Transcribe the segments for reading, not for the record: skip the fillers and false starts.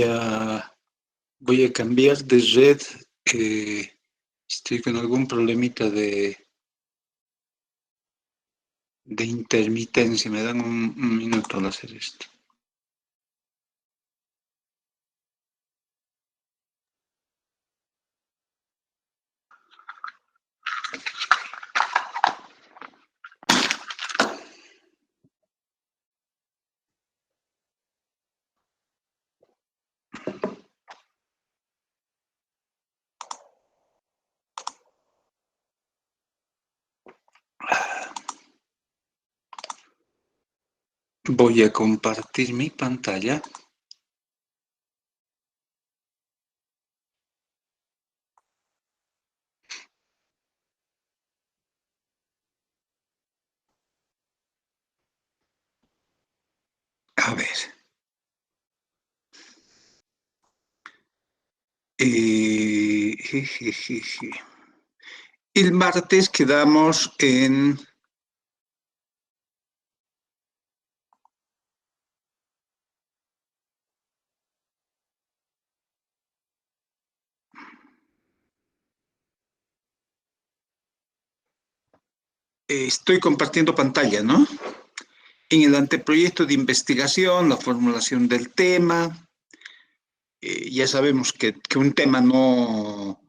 a, voy a cambiar de red. Estoy con algún problemita de intermitencia. Me dan un minuto al hacer esto. Voy a compartir mi pantalla. A ver. El martes quedamos en... Estoy compartiendo pantalla, ¿no? En el anteproyecto de investigación, la formulación del tema. Ya sabemos que un tema no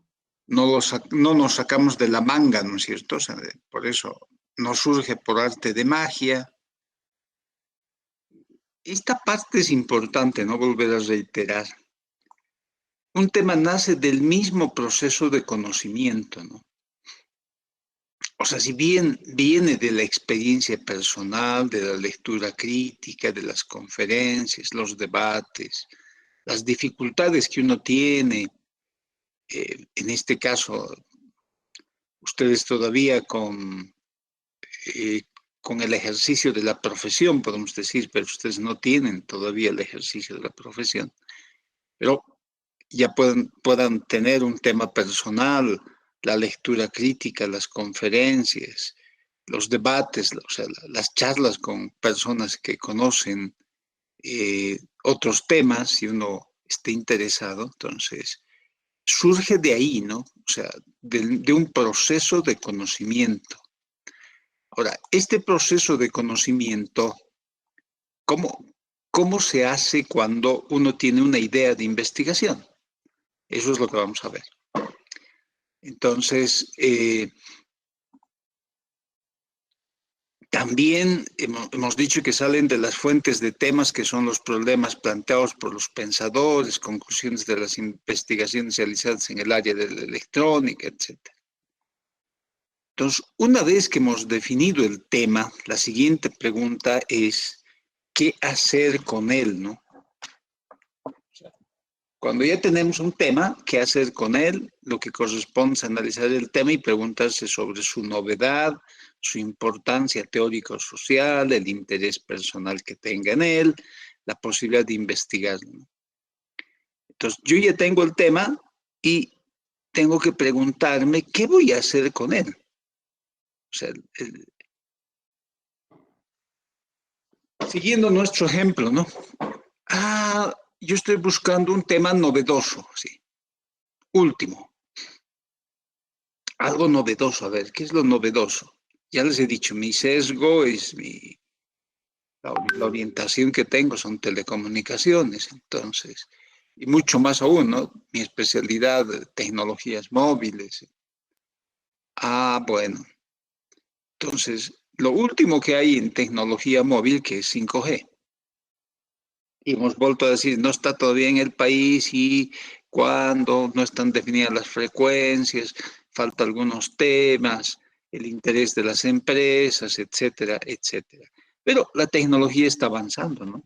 nos sacamos de la manga, ¿no es cierto? O sea, por eso no surge por arte de magia. Esta parte es importante, no volver a reiterar. Un tema nace del mismo proceso de conocimiento, ¿no? O sea, si bien viene de la experiencia personal, de la lectura crítica, de las conferencias, los debates, las dificultades que uno tiene, en este caso, ustedes todavía eh, con el ejercicio de la profesión, podemos decir, pero ustedes no tienen todavía el ejercicio de la profesión, pero ya puedan tener un tema personal, la lectura crítica, las conferencias, los debates, o sea, las charlas con personas que conocen otros temas, si uno esté interesado, entonces surge de ahí, ¿no? O sea, de un proceso de conocimiento. Ahora, este proceso de conocimiento, ¿cómo, cómo se hace cuando uno tiene una idea de investigación? Eso es lo que vamos a ver. Entonces, también hemos dicho que salen de las fuentes de temas que son los problemas planteados por los pensadores, conclusiones de las investigaciones realizadas en el área de la electrónica, etc. Entonces, una vez que hemos definido el tema, la siguiente pregunta es, ¿qué hacer con él, no? Cuando ya tenemos un tema, ¿qué hacer con él? Lo que corresponde es analizar el tema y preguntarse sobre su novedad, su importancia teórico-social, el interés personal que tenga en él, la posibilidad de investigarlo. Entonces, yo ya tengo el tema y tengo que preguntarme qué voy a hacer con él. O sea, siguiendo nuestro ejemplo, ¿no? Yo estoy buscando un tema novedoso, sí, último. Algo novedoso, a ver, ¿qué es lo novedoso? Ya les he dicho, mi sesgo es la orientación que tengo son telecomunicaciones, entonces, y mucho más aún, ¿no? Mi especialidad, tecnologías móviles. Bueno, entonces, lo último que hay en tecnología móvil, que es 5G. Y hemos vuelto a decir, no está todavía en el país y cuando no están definidas las frecuencias, falta algunos temas, el interés de las empresas, etcétera, etcétera. Pero la tecnología está avanzando, ¿no?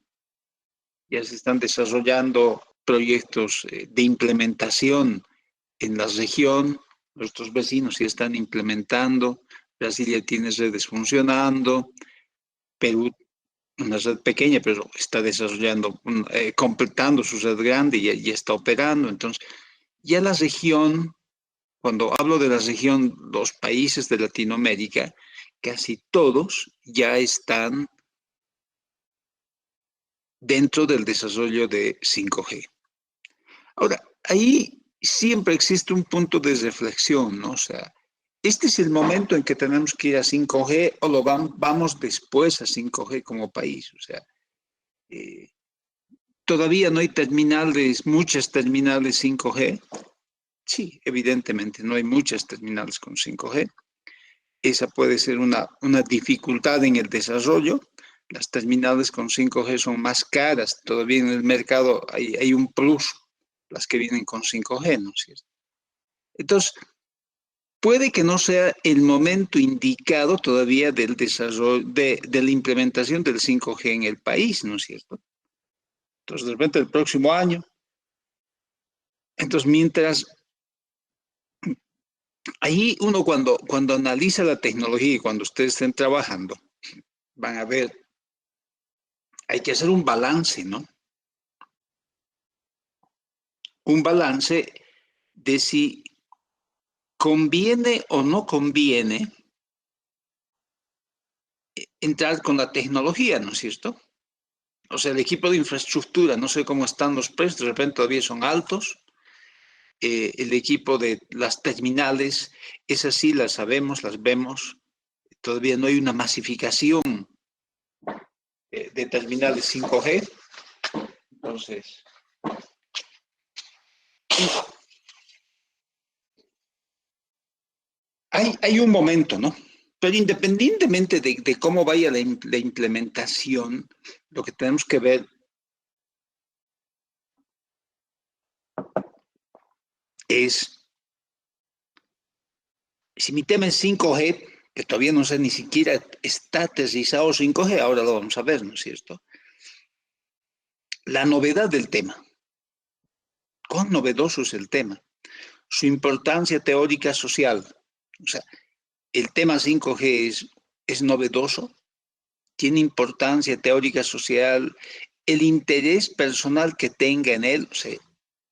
Ya se están desarrollando proyectos de implementación en la región, nuestros vecinos ya están implementando, Brasil ya tiene redes funcionando, Perú una red pequeña, pero está desarrollando, completando su red grande y ya está operando. Entonces, ya la región, cuando hablo de la región, los países de Latinoamérica, casi todos ya están dentro del desarrollo de 5G. Ahora, ahí siempre existe un punto de reflexión, ¿no? O sea, este es el momento en que tenemos que ir a 5G o vamos después a 5G como país. O sea, eh, todavía no hay terminales, muchas terminales 5G. Sí, evidentemente no hay muchas terminales con 5G. Esa puede ser una dificultad en el desarrollo. Las terminales con 5G son más caras. Todavía en el mercado hay un plus, las que vienen con 5G, ¿no es cierto? Entonces, puede que no sea el momento indicado todavía del desarrollo, de la implementación del 5G en el país, ¿no es cierto? Entonces, de repente el próximo año. Entonces, mientras ahí uno cuando analiza la tecnología y cuando ustedes estén trabajando, van a ver, hay que hacer un balance, ¿no? Un balance de si conviene o no conviene entrar con la tecnología, ¿no es cierto? O sea, el equipo de infraestructura, no sé cómo están los precios, de repente todavía son altos. El equipo de las terminales, esas sí las sabemos, las vemos. Todavía no hay una masificación de terminales 5G. Entonces, hay un momento, ¿no? Pero independientemente de cómo vaya la implementación, lo que tenemos que ver es, si mi tema es 5G, que todavía no sé ni siquiera está aterrizado 5G, ahora lo vamos a ver, ¿no es cierto? La novedad del tema, cuán novedoso es el tema, su importancia teórica social, o sea, el tema 5G es novedoso, tiene importancia teórica social, el interés personal que tenga en él, o sea,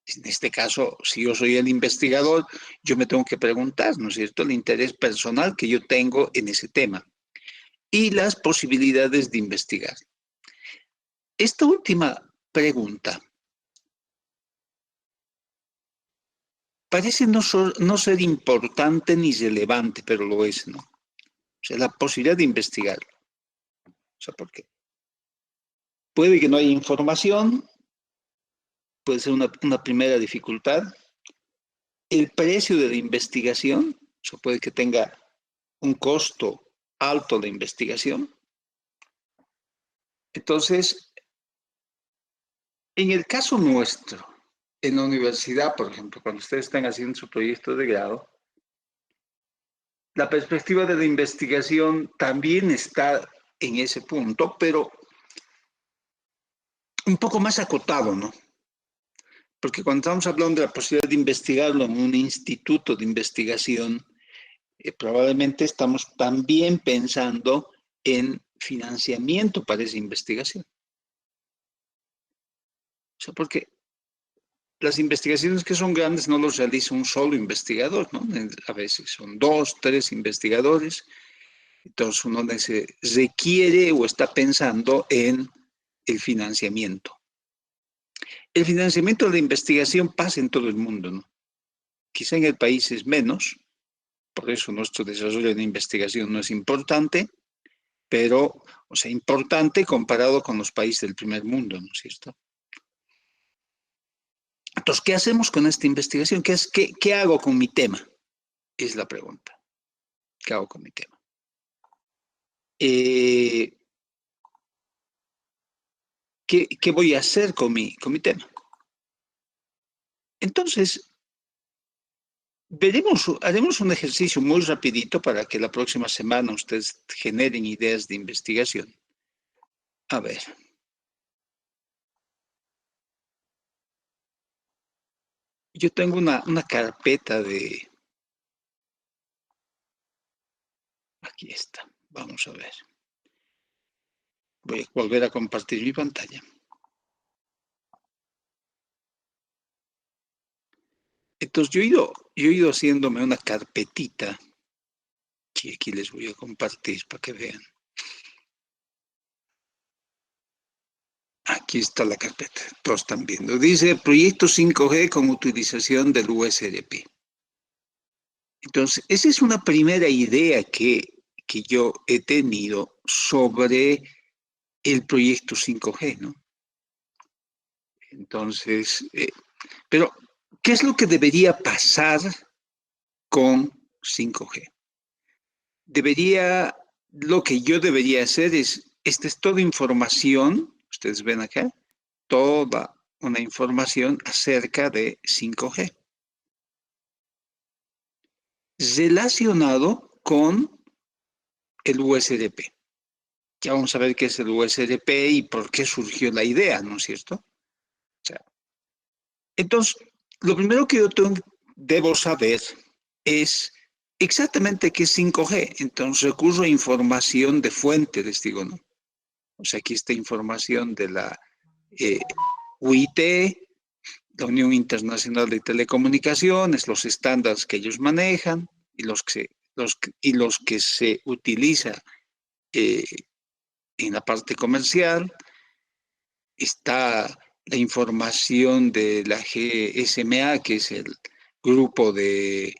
en este caso, si yo soy el investigador, yo me tengo que preguntar, ¿no es cierto?, el interés personal que yo tengo en ese tema y las posibilidades de investigar. Esta última pregunta parece no ser importante ni relevante, pero lo es, ¿no? O sea, la posibilidad de investigar. O sea, ¿por qué? Puede que no haya información, puede ser una primera dificultad. El precio de la investigación, o sea, puede que tenga un costo alto de investigación. Entonces, en el caso nuestro, en la universidad, por ejemplo, cuando ustedes están haciendo su proyecto de grado, la perspectiva de la investigación también está en ese punto, pero un poco más acotado, ¿no? Porque cuando estamos hablando de la posibilidad de investigarlo en un instituto de investigación, probablemente estamos también pensando en financiamiento para esa investigación. O sea, porque las investigaciones que son grandes no los realiza un solo investigador, ¿no? A veces son dos, tres investigadores. Entonces uno se requiere o está pensando en el financiamiento. El financiamiento de la investigación pasa en todo el mundo, ¿no? Quizá en el país es menos, por eso nuestro desarrollo de investigación no es importante, pero, o sea, importante comparado con los países del primer mundo, ¿no es cierto? Entonces, ¿qué hacemos con esta investigación? ¿Qué hago con mi tema? Es la pregunta. ¿Qué hago con mi tema? ¿Qué voy a hacer con mi tema? Entonces, haremos un ejercicio muy rapidito para que la próxima semana ustedes generen ideas de investigación. A ver. Yo tengo una carpeta de... Aquí está. Vamos a ver. Voy a volver a compartir mi pantalla. Entonces, yo he ido haciéndome una carpetita que aquí les voy a compartir para que vean. Aquí está la carpeta, todos están viendo. Dice proyecto 5G con utilización del USRP. Entonces, esa es una primera idea que yo he tenido sobre el proyecto 5G, ¿no? Entonces, pero, ¿qué es lo que debería pasar con 5G? Lo que yo debería hacer esta es toda información, ustedes ven acá, toda una información acerca de 5G, relacionado con el USRP. Ya vamos a ver qué es el USRP y por qué surgió la idea, ¿no es cierto? O sea, entonces, lo primero que debo saber es exactamente qué es 5G. Entonces, recurro a información de fuente, les digo, ¿no? O sea, aquí está información de la UIT, la Unión Internacional de Telecomunicaciones, los estándares que ellos manejan y los que se utilizan eh, en la parte comercial. Está la información de la GSMA, que es el grupo que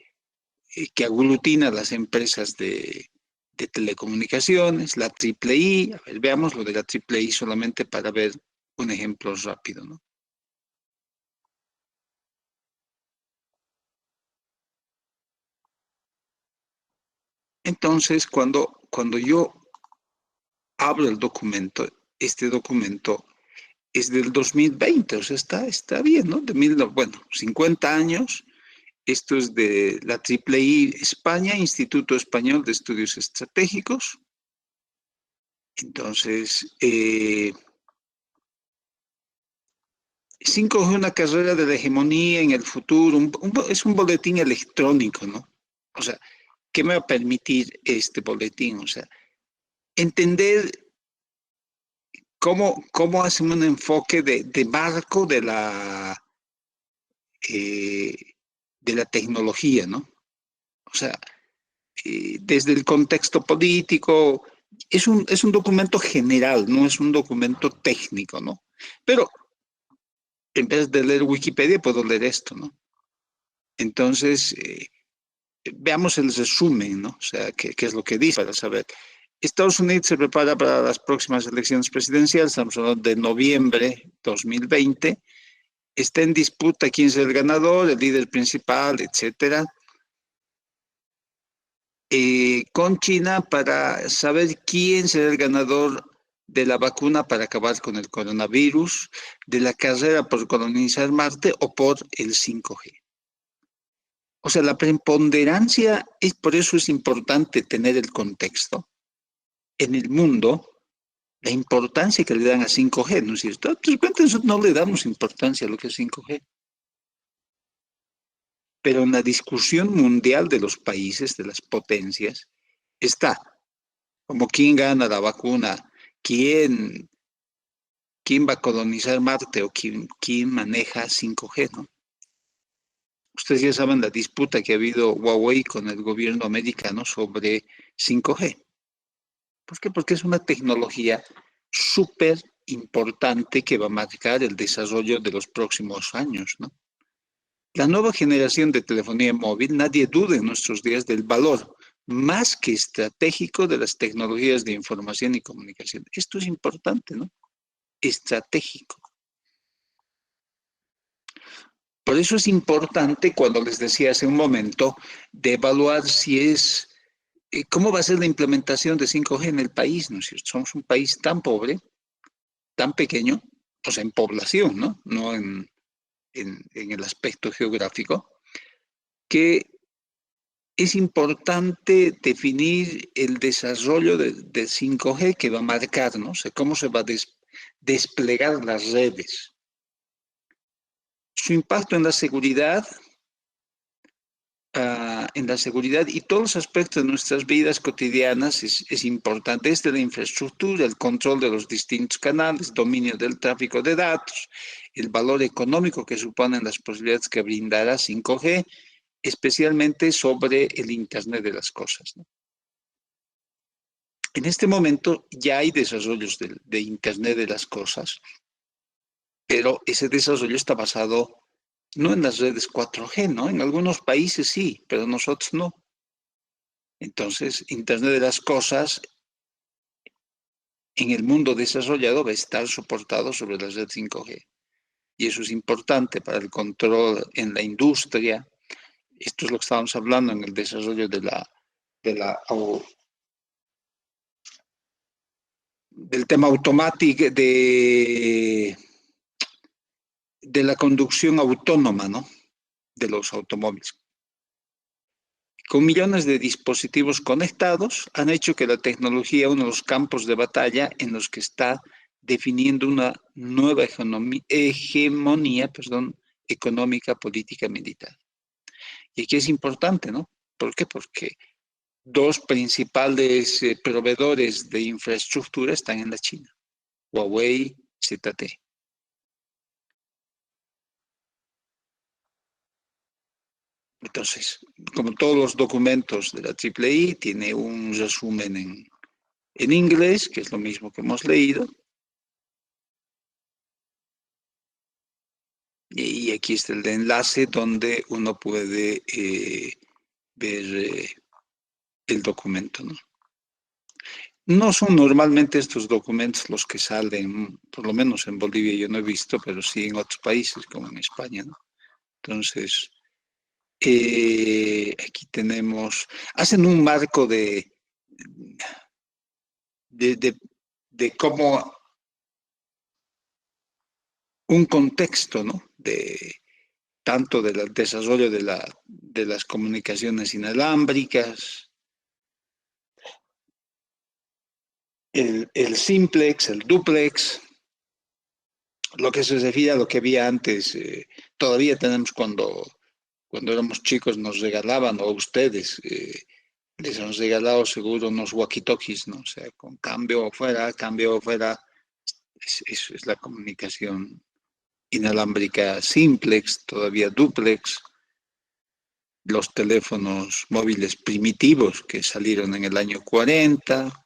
aglutina las empresas de telecomunicaciones, la triple I. A ver, veamos lo de la triple I solamente para ver un ejemplo rápido, ¿no? Entonces, cuando yo abro el documento, este documento es del 2020, o sea, está bien, ¿no? Bueno, 50 años. Esto es de la triple I España, Instituto Español de Estudios Estratégicos. Entonces, 5G, una carrera de la hegemonía en el futuro, es un boletín electrónico, ¿no? O sea, ¿qué me va a permitir este boletín? O sea, entender cómo hacen un enfoque de marco eh, de la tecnología, ¿no? O sea, desde el contexto político, es un documento general, no es un documento técnico, ¿no? Pero en vez de leer Wikipedia, puedo leer esto, ¿no? Entonces, veamos el resumen, ¿no? O sea, qué es lo que dice para saber. Estados Unidos se prepara para las próximas elecciones presidenciales, estamos hablando de noviembre 2020. Está en disputa quién es el ganador, el líder principal, etcétera. Con China para saber quién será el ganador de la vacuna para acabar con el coronavirus, de la carrera por colonizar Marte o por el 5G. O sea, la preponderancia, por eso es importante tener el contexto en el mundo, la importancia que le dan a 5G, ¿no es cierto? De repente no le damos importancia a lo que es 5G, pero en la discusión mundial de los países, de las potencias, está como quién gana la vacuna, quién, quién va a colonizar Marte o quién maneja 5G, ¿no? Ustedes ya saben la disputa que ha habido Huawei con el gobierno americano sobre 5G. ¿Por qué? Porque es una tecnología súper importante que va a marcar el desarrollo de los próximos años, ¿no? La nueva generación de telefonía móvil, nadie duda en nuestros días del valor más que estratégico de las tecnologías de información y comunicación. Esto es importante, ¿no? Estratégico. Por eso es importante, cuando les decía hace un momento, de evaluar cómo va a ser la implementación de 5G en el país, ¿no es cierto? Somos un país tan pobre, tan pequeño, o sea, en población, ¿no? No en el aspecto geográfico, que es importante definir el desarrollo de 5G que va a marcar, ¿no? O sea, cómo se va a desplegar las redes. Su impacto en la seguridad y todos los aspectos de nuestras vidas cotidianas es importante. Desde la infraestructura, el control de los distintos canales, dominio del tráfico de datos, el valor económico que suponen las posibilidades que brindará 5G, especialmente sobre el Internet de las cosas, ¿no? En este momento ya hay desarrollos de Internet de las cosas pero ese desarrollo está basado no en las redes 4G, ¿no? En algunos países sí, pero nosotros no. Entonces, Internet de las cosas en el mundo desarrollado va a estar soportado sobre la red 5G. Y eso es importante para el control en la industria. Esto es lo que estábamos hablando en el desarrollo del tema automático de la conducción autónoma, ¿no? De los automóviles. Con millones de dispositivos conectados, han hecho que la tecnología uno de los campos de batalla en los que está definiendo una nueva hegemonía, económica, política, militar. Y aquí es importante, ¿no? ¿Por qué? Porque dos principales proveedores de infraestructura están en la China, Huawei, ZTE. Entonces, como todos los documentos de la IIII, tiene un resumen en inglés, que es lo mismo que hemos leído. Y aquí está el enlace donde uno puede ver el documento, ¿no? No son normalmente estos documentos los que salen, por lo menos en Bolivia yo no he visto, pero sí en otros países, como en España, ¿no? Entonces, aquí tenemos, hacen un marco de, de cómo un contexto, ¿no? Tanto del desarrollo de las comunicaciones inalámbricas, el simplex, el duplex, lo que se refiere a lo que había antes. Todavía tenemos cuando éramos chicos nos regalaban, o ustedes, les han regalado seguro unos walkie-talkies, ¿no? O sea, con cambio fuera, es la comunicación inalámbrica simplex, todavía duplex, los teléfonos móviles primitivos que salieron en el año 40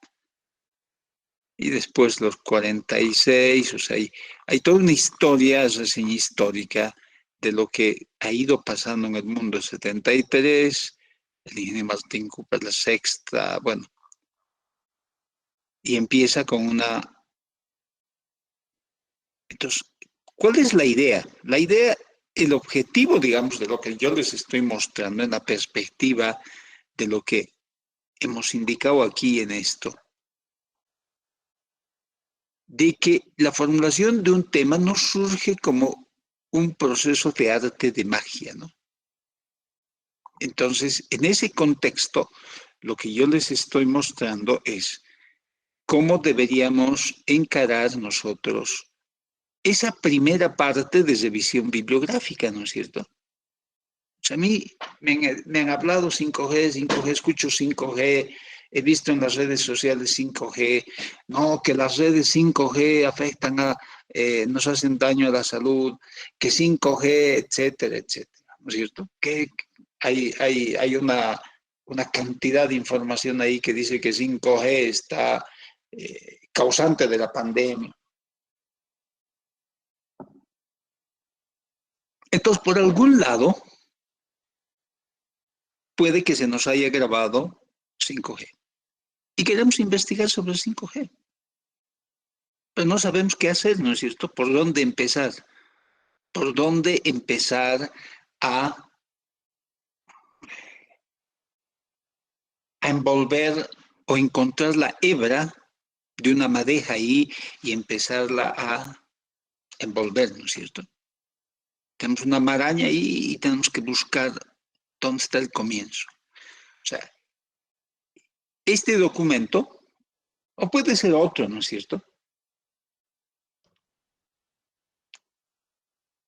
y después los 46, o sea, hay toda una historia, reseña histórica de lo que ha ido pasando en el mundo. 73, el ingeniero Martín Cooper, la sexta, bueno, y empieza con una. Entonces, ¿cuál es la idea? La idea, el objetivo, digamos, de lo que yo les estoy mostrando en la perspectiva de lo que hemos indicado aquí en esto, de que la formulación de un tema no surge como un proceso de arte de magia, ¿no? Entonces, en ese contexto, lo que yo les estoy mostrando es cómo deberíamos encarar nosotros esa primera parte de revisión bibliográfica, ¿no es cierto? O sea, a mí me han hablado 5G, 5G, escucho 5G, he visto en las redes sociales 5G, no, que las redes 5G afectan nos hacen daño a la salud, que 5G, etcétera, etcétera, ¿no es cierto? Que hay una cantidad de información ahí que dice que 5G está causante de la pandemia. Entonces, por algún lado, puede que se nos haya grabado 5G. Y queremos investigar sobre 5G. Pero no sabemos qué hacer, ¿no es cierto? ¿Por dónde empezar? ¿Por dónde empezar a, a envolver o encontrar la hebra de una madeja ahí y empezarla a envolver, ¿no es cierto? Tenemos una maraña ahí y tenemos que buscar dónde está el comienzo. O sea, este documento, o puede ser otro, ¿no es cierto?,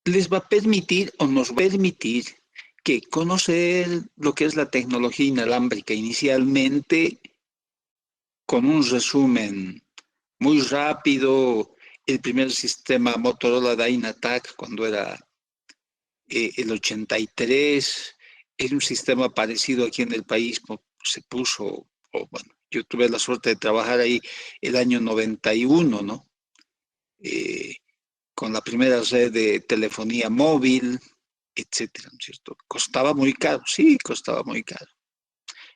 les va a permitir o nos va a permitir que conocer lo que es la tecnología inalámbrica inicialmente con un resumen muy rápido. El primer sistema Motorola Dynatac, cuando era el 83, era un sistema parecido aquí en el país, se puso, bueno, yo tuve la suerte de trabajar ahí el año 91, ¿no? con la primera red de telefonía móvil, etcétera, ¿no es cierto? Costaba muy caro, sí, costaba muy caro.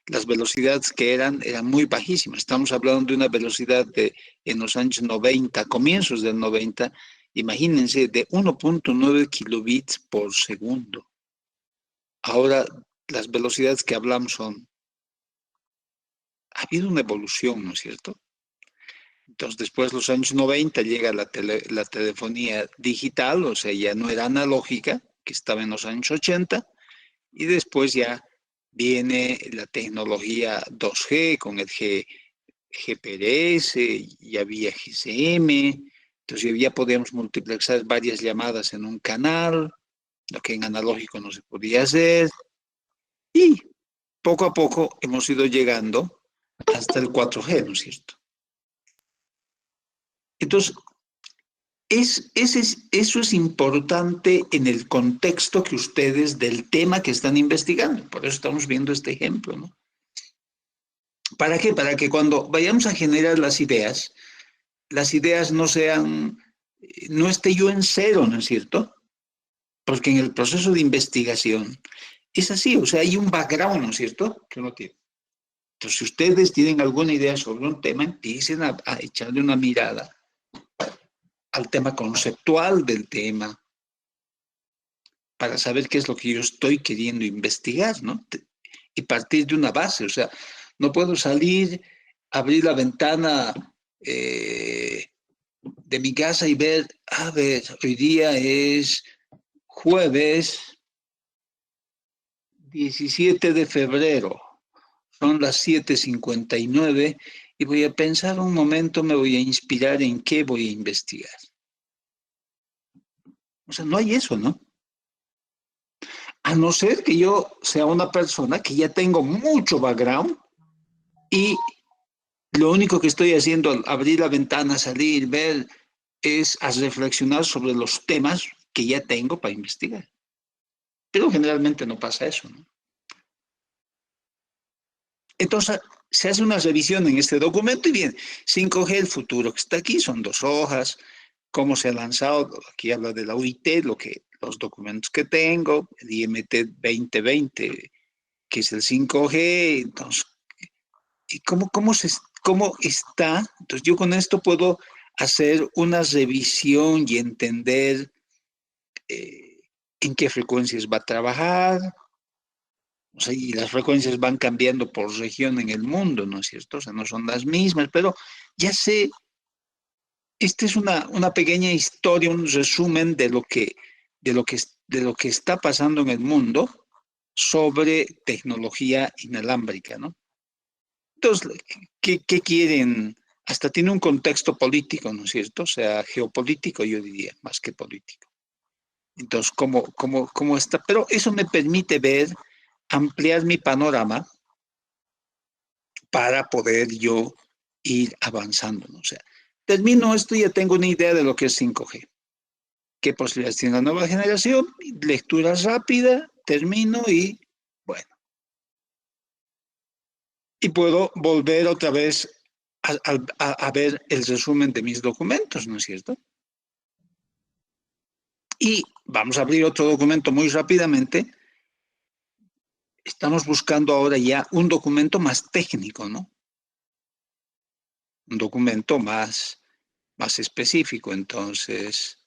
Las velocidades que eran muy bajísimas. Estamos hablando de una velocidad de, en los años 90, comienzos del 90, imagínense, de 1.9 kilobits por segundo. Ahora, las velocidades que hablamos son, ha habido una evolución, ¿no es cierto? Entonces, después de los años 90 llega la telefonía digital, o sea, ya no era analógica, que estaba en los años 80, y después ya viene la tecnología 2G con el GPS, ya había GSM, entonces ya podíamos multiplexar varias llamadas en un canal, lo que en analógico no se podía hacer, y poco a poco hemos ido llegando hasta el 4G, ¿no es cierto? Entonces, eso es importante en el contexto que ustedes del tema que están investigando. Por eso estamos viendo este ejemplo, ¿no? ¿Para qué? Para que cuando vayamos a generar las ideas no sean, no esté yo en cero, ¿no es cierto? Porque en el proceso de investigación es así, o sea, hay un background, ¿no es cierto? Que uno tiene. Entonces, si ustedes tienen alguna idea sobre un tema, empiecen a echarle una mirada al tema conceptual del tema, para saber qué es lo que yo estoy queriendo investigar, ¿no? Y partir de una base, o sea, no puedo salir, abrir la ventana de mi casa y ver, a ver, hoy día es jueves 17 de febrero, son las 7:59 y voy a pensar un momento, me voy a inspirar en qué voy a investigar. O sea, no hay eso, ¿no? A no ser que yo sea una persona que ya tengo mucho background y lo único que estoy haciendo al abrir la ventana, salir, ver, es a reflexionar sobre los temas que ya tengo para investigar. Pero generalmente no pasa eso, ¿no? Entonces, se hace una revisión en este documento y bien, 5G, el futuro que está aquí, son 2 hojas, cómo se ha lanzado, aquí habla de la UIT, los documentos que tengo, el IMT 2020, que es el 5G, entonces, ¿y cómo está? Entonces, yo con esto puedo hacer una revisión y entender eh, en qué frecuencias va a trabajar, o sea, y las frecuencias van cambiando por región en el mundo, ¿no es cierto? O sea, no son las mismas, pero ya sé, esta es una pequeña historia, un resumen de lo que está pasando en el mundo sobre tecnología inalámbrica, ¿no? Entonces, ¿qué quieren? Hasta tiene un contexto político, ¿no es cierto? O sea, geopolítico, yo diría, más que político. Entonces, ¿cómo está? Pero eso me permite ver, ampliar mi panorama para poder yo ir avanzando, ¿no? O sea, termino esto y ya tengo una idea de lo que es 5G. ¿Qué posibilidades tiene la nueva generación? Lectura rápida, termino y, bueno, y puedo volver otra vez a ver el resumen de mis documentos, ¿no es cierto? Y vamos a abrir otro documento muy rápidamente. Estamos buscando ahora ya un documento más técnico, ¿no? Un documento más específico. Entonces,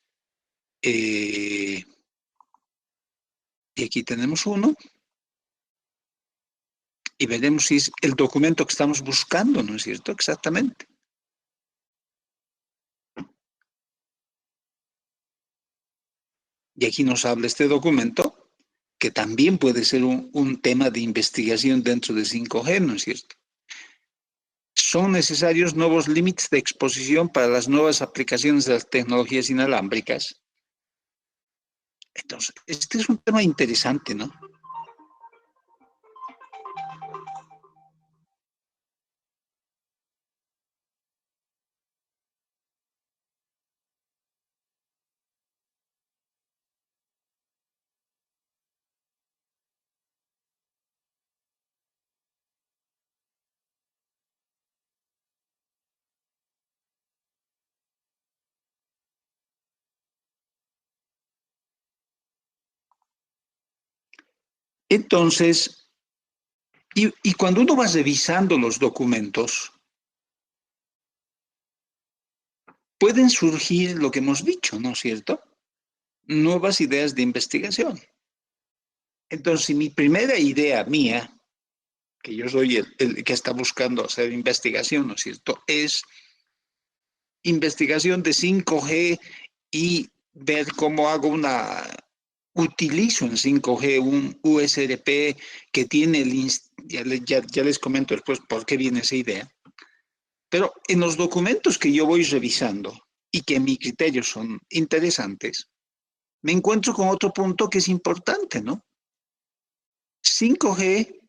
y aquí tenemos uno y veremos si es el documento que estamos buscando, ¿no es cierto? Exactamente. Y aquí nos habla este documento que también puede ser un tema de investigación dentro de 5G, ¿no es cierto? Son necesarios nuevos límites de exposición para las nuevas aplicaciones de las tecnologías inalámbricas. Entonces, este es un tema interesante, ¿no? Entonces, y cuando uno va revisando los documentos, pueden surgir lo que hemos dicho, ¿no es cierto? Nuevas ideas de investigación. Entonces, mi primera idea mía, que yo soy el que está buscando hacer investigación, ¿no es cierto?, es investigación de 5G y ver cómo utilizo en 5G un USRP que tiene ya les comento después por qué viene esa idea. Pero en los documentos que yo voy revisando y que en mi criterio son interesantes, me encuentro con otro punto que es importante, ¿no? 5G,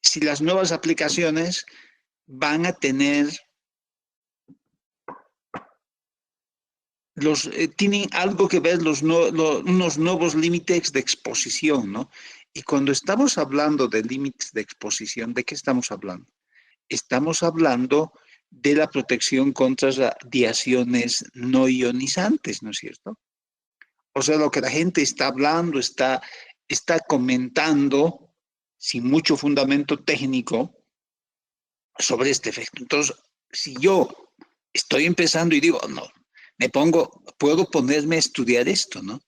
si las nuevas aplicaciones van a tener tienen algo que ver unos nuevos límites de exposición, ¿no? Y cuando estamos hablando de límites de exposición, ¿de qué estamos hablando? Estamos hablando de la protección contra radiaciones no ionizantes, ¿no es cierto? O sea, lo que la gente está hablando, está comentando sin mucho fundamento técnico sobre este efecto. Entonces, si yo estoy empezando y digo, no, puedo ponerme a estudiar esto, ¿no?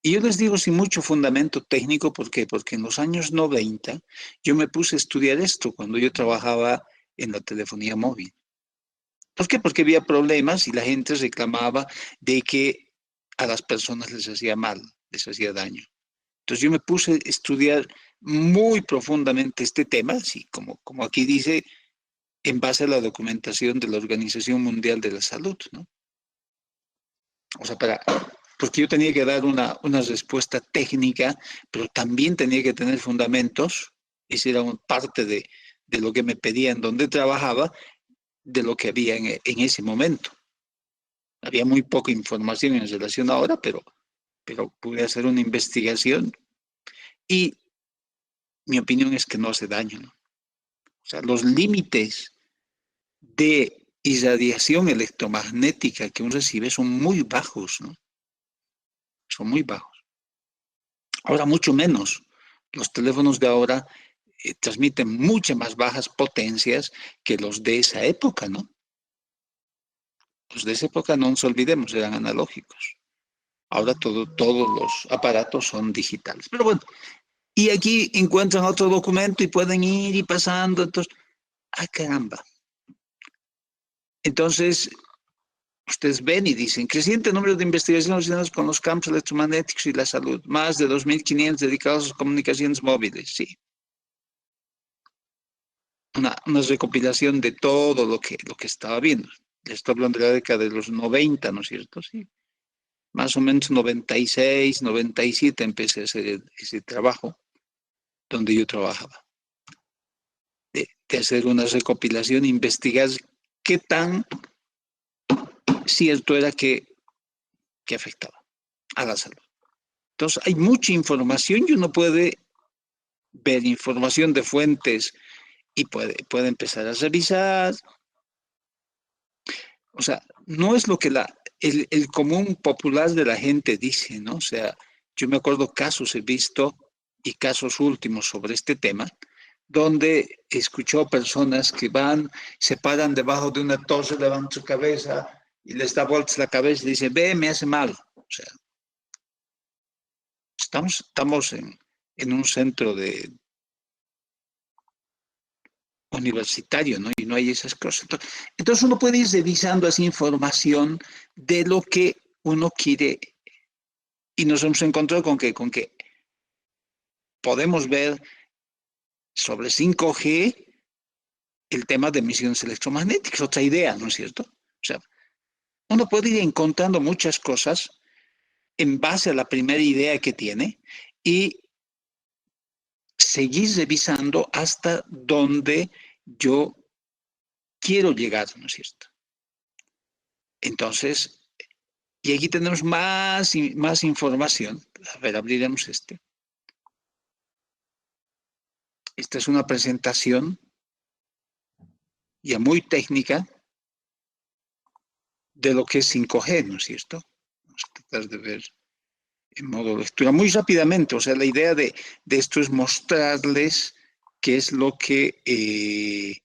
Y yo les digo sin mucho fundamento técnico, ¿por qué? Porque en los años 90 yo me puse a estudiar esto cuando yo trabajaba en la telefonía móvil. ¿Por qué? Porque había problemas y la gente reclamaba de que a las personas les hacía mal, les hacía daño. Entonces yo me puse a estudiar muy profundamente este tema, así como aquí dice, en base a la documentación de la Organización Mundial de la Salud, ¿no? O sea, porque yo tenía que dar una respuesta técnica, pero también tenía que tener fundamentos, esa era parte de lo que me pedían donde trabajaba, de lo que había en ese momento. Había muy poca información en relación ahora, pero pude hacer una investigación y mi opinión es que no hace daño, ¿no? O sea, los límites de irradiación electromagnética que uno recibe son muy bajos, ¿no? Son muy bajos. Ahora mucho menos. Los teléfonos de ahora transmiten muchas más bajas potencias que los de esa época, ¿no? Los de esa época no nos olvidemos, eran analógicos. Ahora todos los aparatos son digitales. Pero bueno, y aquí encuentran otro documento y pueden ir y pasando. Entonces, ¡ah, caramba! Entonces, ustedes ven y dicen, creciente número de investigaciones relacionadas con los campos electromagnéticos y la salud, más de 2.500 dedicados a comunicaciones móviles, sí. Una recopilación de todo lo que estaba viendo. Estoy hablando de la década de los 90, ¿no es cierto? Sí. Más o menos 96, 97 empecé a hacer ese trabajo donde yo trabajaba. De hacer una recopilación, investigar qué tan cierto era que afectaba a la salud. Entonces, hay mucha información y uno puede ver información de fuentes y puede empezar a revisar. O sea, no es lo que el común popular de la gente dice, ¿no? O sea, yo me acuerdo casos he visto y casos últimos sobre este tema, donde escuchó personas que se paran debajo de una torre, levantan su cabeza y les da vueltas la cabeza y dicen, ve, me hace mal. O sea, estamos en un centro universitario, ¿no? Y no hay esas cosas. Entonces uno puede ir revisando esa información de lo que uno quiere y nos hemos encontrado con que podemos ver sobre 5G el tema de emisiones electromagnéticas, otra idea, ¿no es cierto? O sea, uno puede ir encontrando muchas cosas en base a la primera idea que tiene y seguir revisando hasta donde yo quiero llegar, ¿no es cierto? Entonces, y aquí tenemos más información. A ver, abriremos este. Esta es una presentación ya muy técnica de lo que es 5G, ¿no es cierto? Vamos a tratar de ver. en modo lectura, muy rápidamente. O sea, la idea de esto es mostrarles qué es lo que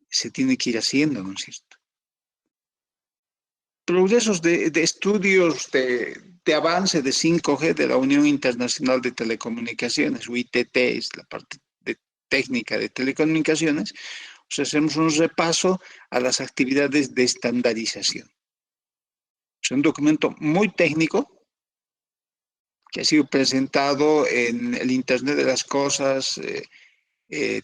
se tiene que ir haciendo, ¿no es cierto? Progresos de estudios de avance de 5G de la Unión Internacional de Telecomunicaciones, UITT, es la parte de técnica de telecomunicaciones. O sea, hacemos un repaso a las actividades de estandarización. Es un documento muy técnico que ha sido presentado en el Internet de las Cosas, eh,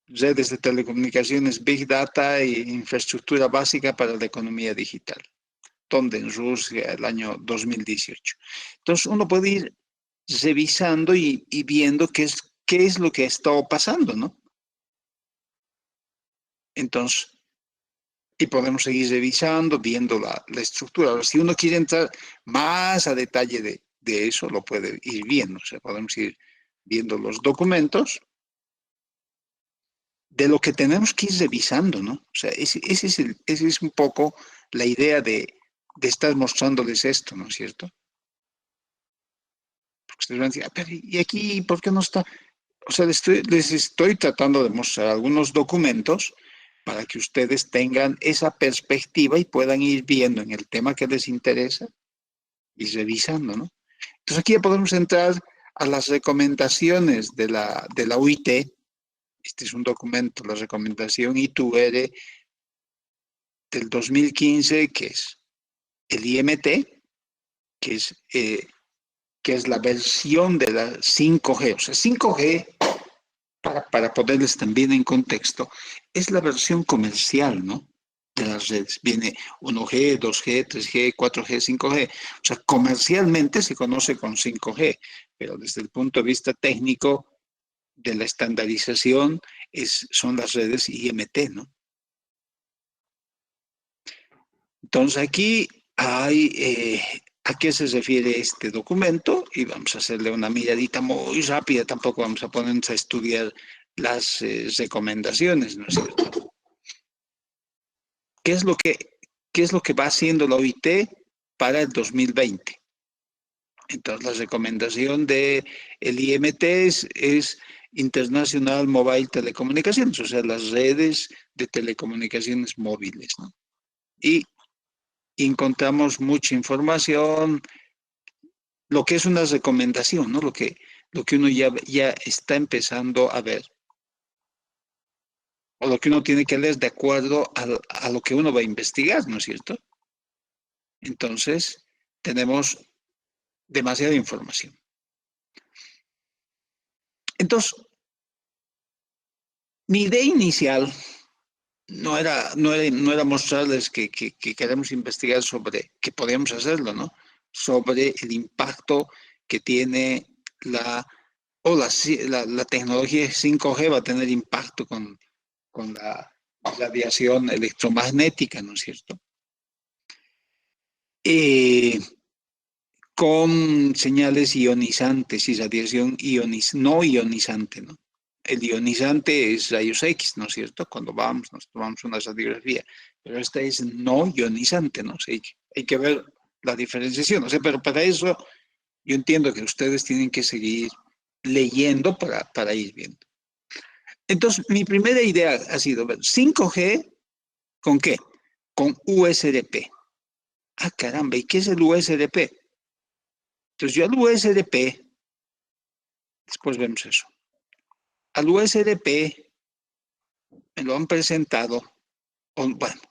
redes de telecomunicaciones, Big Data e infraestructura básica para la economía digital, donde en Rusia el año 2018. Entonces uno puede ir revisando y viendo qué es lo que ha estado pasando, ¿no? Entonces, y podemos seguir revisando, viendo la estructura. Ahora, si uno quiere entrar más a detalle de eso, lo puede ir viendo. O sea, podemos ir viendo los documentos de lo que tenemos que ir revisando, ¿no? O sea, ese es un poco la idea de estar mostrándoles esto, ¿no es cierto? Porque ustedes van a decir, "Ah, pero ¿y aquí por qué no está?" O sea, les estoy tratando de mostrar algunos documentos para que ustedes tengan esa perspectiva y puedan ir viendo en el tema que les interesa y revisando, ¿no? Entonces aquí ya podemos entrar a las recomendaciones de la UIT. Este es un documento, la recomendación I2R del 2015, que es el IMT, que es, eh, que es la versión de la 5G. O sea, 5G, para ponerles también en contexto, es la versión comercial, ¿no? De las redes. Viene 1G, 2G, 3G, 4G, 5G. O sea, comercialmente se conoce con 5G, pero desde el punto de vista técnico de la estandarización son las redes IMT, ¿no? Entonces aquí hay, ¿a qué se refiere este documento? Y vamos a hacerle una miradita muy rápida, tampoco vamos a ponernos a estudiar las recomendaciones, ¿no es cierto? ¿Qué es lo que, qué es lo que va haciendo la OIT para el 2020? Entonces, la recomendación de el IMT es International Mobile Telecomunicaciones, o sea, las redes de telecomunicaciones móviles, ¿no? Y encontramos mucha información, lo que es una recomendación, ¿no? Lo que uno ya está empezando a ver, o lo que uno tiene que leer de acuerdo a lo que uno va a investigar, ¿no es cierto? Entonces, tenemos demasiada información. Entonces, mi idea inicial no era mostrarles que queremos investigar sobre, que podemos hacerlo, ¿no? Sobre el impacto que tiene la tecnología 5G va a tener impacto con la radiación electromagnética, ¿no es cierto? Eh, con señales ionizantes y radiación no ionizante, ¿no? El ionizante es rayos X, ¿no es cierto? Cuando vamos, nos tomamos una radiografía, pero esta es no ionizante, ¿no? O sea, hay que ver la diferenciación, o sea, pero para eso yo entiendo que ustedes tienen que seguir leyendo para ir viendo. Entonces, mi primera idea ha sido ver 5G, ¿con qué? Con USDP. Ah, caramba, ¿y qué es el USDP? Entonces, yo al USDP, después vemos eso. Al USDP me lo han presentado, bueno,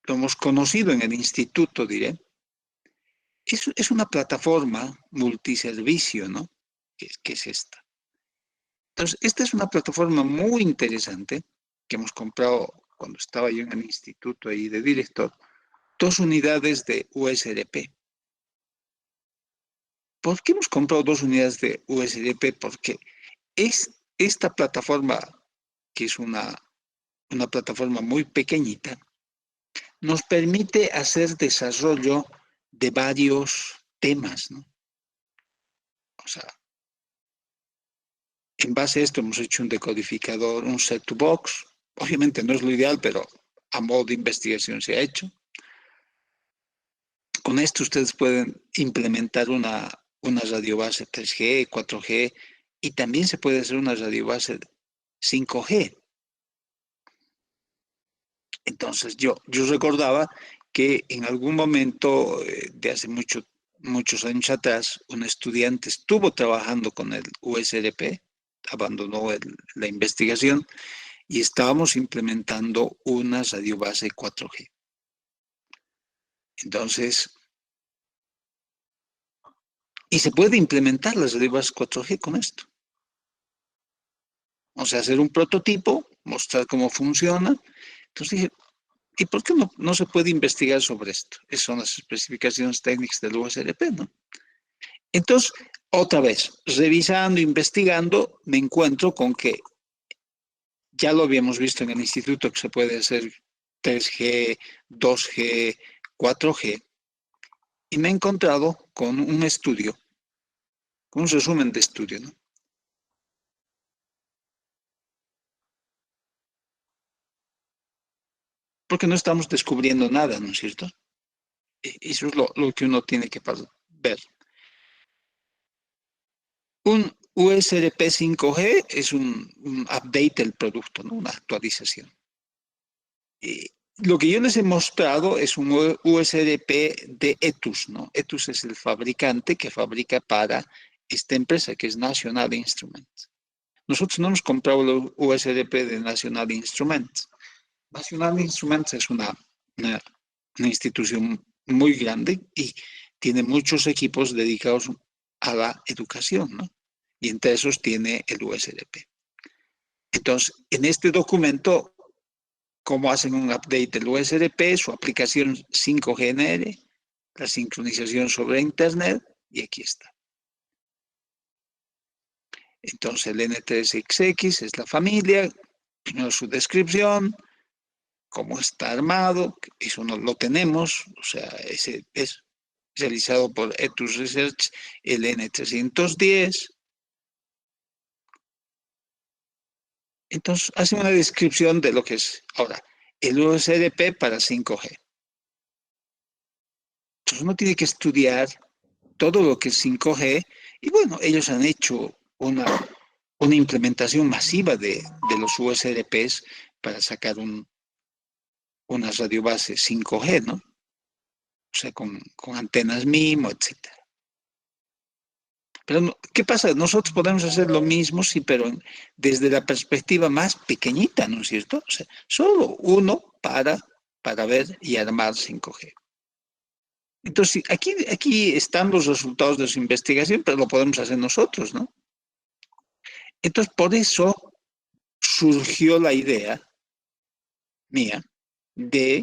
lo hemos conocido en el instituto, diré. Es una plataforma multiservicio, ¿no? ¿Qué es esta? Entonces, esta es una plataforma muy interesante que hemos comprado cuando estaba yo en el instituto ahí de director, 2 unidades de USDP. ¿Por qué hemos comprado 2 unidades de USDP? Porque esta plataforma, que es una plataforma muy pequeñita, nos permite hacer desarrollo de varios temas, ¿no? O sea, en base a esto hemos hecho un decodificador, un set-to-box. Obviamente no es lo ideal, pero a modo de investigación se ha hecho. con esto ustedes pueden implementar una radiobase 3G, 4G, y también se puede hacer una radiobase 5G. Entonces yo recordaba que en algún momento de hace muchos años atrás, un estudiante estuvo trabajando con el USRP, abandonó la investigación y estábamos implementando una radiobase 4G. Entonces, y se puede implementar las radiobase 4G con esto. O sea, hacer un prototipo, mostrar cómo funciona. Entonces dije, ¿y por qué no se puede investigar sobre esto? Esas son las especificaciones técnicas del USRP, ¿no? Entonces, otra vez, revisando, investigando, me encuentro con que ya lo habíamos visto en el instituto que se puede hacer 3G, 2G, 4G, y me he encontrado con un estudio, con un resumen de estudio, ¿no? Porque no estamos descubriendo nada, ¿no es cierto? Eso es lo que uno tiene que ver. Un USRP 5G es un update del producto, ¿no? Una actualización. Eh, lo que yo les he mostrado es un USRP de Etus, ¿no? Etus es el fabricante que fabrica para esta empresa que es National Instruments. Nosotros no hemos comprado el USRP de National Instruments. National Instruments es una, una institución muy grande y tiene muchos equipos dedicados a la educación, ¿no? Y entre esos tiene el USRP. Entonces, en este documento, cómo hacen un update del USRP, su aplicación 5GNR, la sincronización sobre Internet, y aquí está. Entonces, el N3XX es la familia, primero su descripción, cómo está armado, eso no lo tenemos, o sea, ese es realizado por Etus Research, el N310. Entonces, hace una descripción de lo que es ahora el USRP para 5G. Entonces, uno tiene que estudiar todo lo que es 5G y bueno, ellos han hecho una implementación masiva de los USRPs para sacar una radiobase 5G, ¿no? O sea, con antenas MIMO, etcétera. Pero, ¿qué pasa? Nosotros podemos hacer lo mismo, sí, pero desde la perspectiva más pequeñita, ¿no es cierto? O sea, solo uno para ver y armar 5G. Entonces, aquí están los resultados de su investigación, pero lo podemos hacer nosotros, ¿no? Entonces, por eso surgió la idea mía de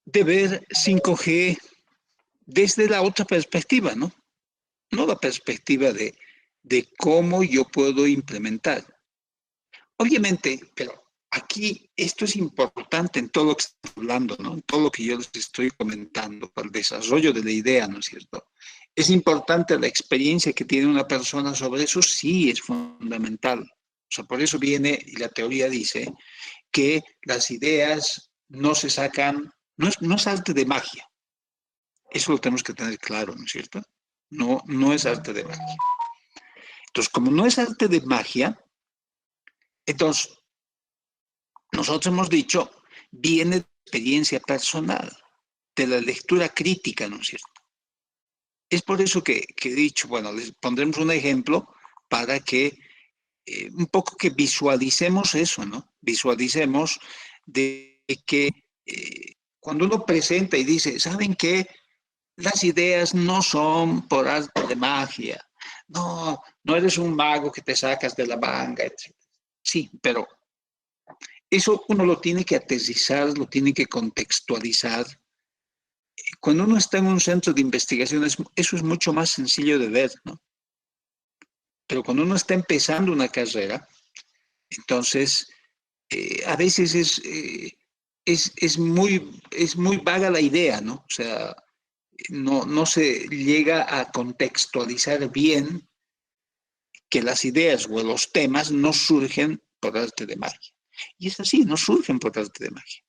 ver 5G desde la otra perspectiva, ¿no? No la perspectiva de cómo yo puedo implementar. Obviamente, pero aquí esto es importante en todo lo que estamos hablando, ¿no? En todo lo que yo les estoy comentando, para el desarrollo de la idea, ¿no es cierto? Es importante la experiencia que tiene una persona sobre eso, sí es fundamental. O sea, por eso viene y la teoría dice que las ideas no se sacan, no es arte de magia. Eso lo tenemos que tener claro, ¿no es cierto? No es arte de magia. Entonces, como no es arte de magia, entonces nosotros hemos dicho, viene de experiencia personal, de la lectura crítica, ¿no es cierto? Es por eso que he dicho, bueno, les pondremos un ejemplo para que un poco que visualicemos eso, ¿no? Visualicemos de que cuando uno presenta y dice, ¿saben qué? Las ideas no son por arte de magia. No eres un mago que te sacas de la manga, etc. Sí, pero eso uno lo tiene que aterrizar, lo tiene que contextualizar. Cuando uno está en un centro de investigación, eso es mucho más sencillo de ver, ¿no? Pero cuando uno está empezando una carrera, entonces a veces es muy vaga la idea, ¿no? O sea, no se llega a contextualizar bien que las ideas o los temas no surgen por arte de magia. Y es así, no surgen por arte de magia.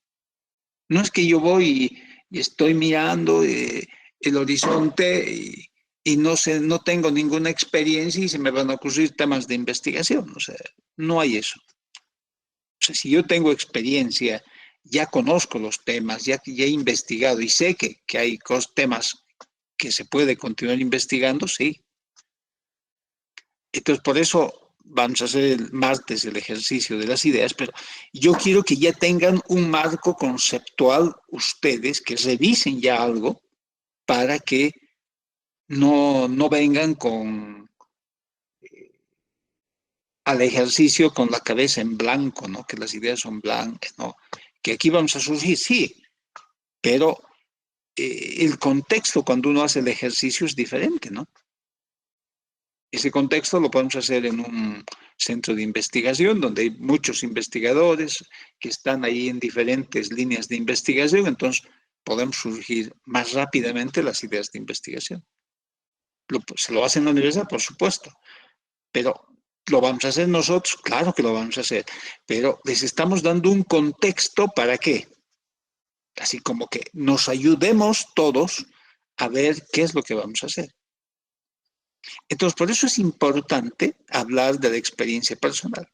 No es que yo voy y estoy mirando el horizonte y no sé, no tengo ninguna experiencia y se me van a ocurrir temas de investigación. O sea, no hay eso. O sea, si yo tengo experiencia, ya conozco los temas, ya he investigado y sé que hay temas que se puede continuar investigando, sí. Entonces, por eso vamos a hacer el martes el ejercicio de las ideas, pero yo quiero que ya tengan un marco conceptual ustedes, que revisen ya algo para que no vengan al ejercicio con la cabeza en blanco, ¿no? Que las ideas son blancas, ¿no? Que aquí vamos a surgir, sí, pero el contexto cuando uno hace el ejercicio es diferente, ¿no? Ese contexto lo podemos hacer en un centro de investigación donde hay muchos investigadores que están ahí en diferentes líneas de investigación, entonces podemos surgir más rápidamente las ideas de investigación. Se lo hacen en la universidad, por supuesto, pero ¿lo vamos a hacer nosotros? Claro que lo vamos a hacer, pero les estamos dando un contexto para qué. Así como que nos ayudemos todos a ver qué es lo que vamos a hacer. Entonces, por eso es importante hablar de la experiencia personal.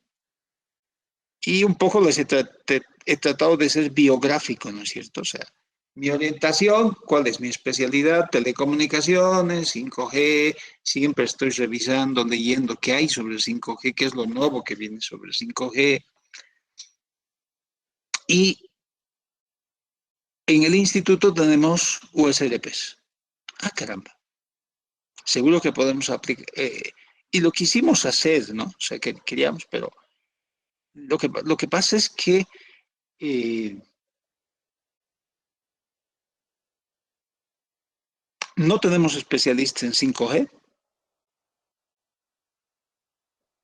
Y un poco he tratado de ser biográfico, ¿no es cierto? O sea, mi orientación, ¿cuál es mi especialidad? Telecomunicaciones, 5G, siempre estoy revisando, leyendo qué hay sobre 5G, qué es lo nuevo que viene sobre 5G. Y en el instituto tenemos USRPs. Ah, caramba. Seguro que podemos aplicar. Y lo quisimos hacer, ¿no? O sea, que queríamos, pero lo que pasa es que eh, no tenemos especialistas en 5G.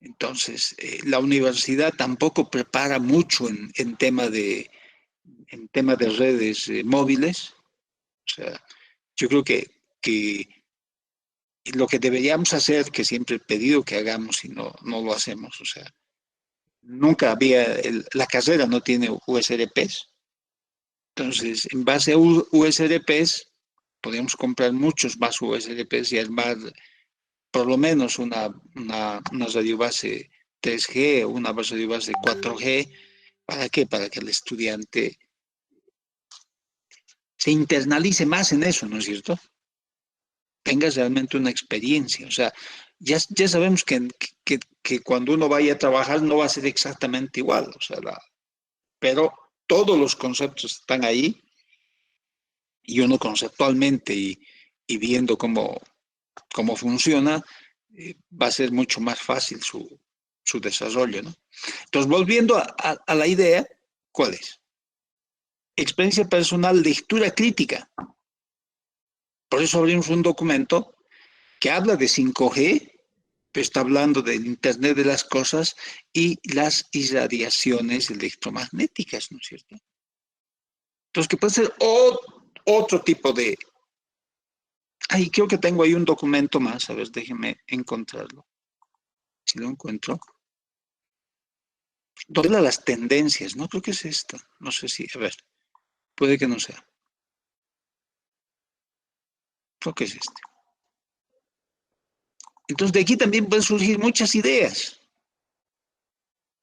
Entonces, la universidad tampoco prepara mucho en tema de redes móviles. O sea, yo creo que lo que deberíamos hacer, que siempre he pedido que hagamos y no lo hacemos, o sea, nunca había, la carrera no tiene USRPs. Entonces, en base a USRPs, podríamos comprar muchos más USRPs y armar por lo menos una radio base 3G o una radio base 4G. ¿Para qué? Para que el estudiante se internalice más en eso, ¿no es cierto? Tenga realmente una experiencia. O sea, ya sabemos que cuando uno vaya a trabajar no va a ser exactamente igual, o sea, pero todos los conceptos están ahí y uno conceptualmente y viendo cómo funciona, va a ser mucho más fácil su desarrollo, ¿no? Entonces, volviendo a la idea, ¿cuál es? Experiencia personal, lectura crítica. Por eso abrimos un documento que habla de 5G, pero está hablando del Internet de las cosas y las irradiaciones electromagnéticas, ¿no es cierto? Entonces, que puede ser otro tipo de... Ay, creo que tengo ahí un documento más, a ver, déjeme encontrarlo. Si lo encuentro. Dobla las tendencias, no creo que es esta. No sé si, a ver, puede que no sea. Creo que es este. Entonces, de aquí también pueden surgir muchas ideas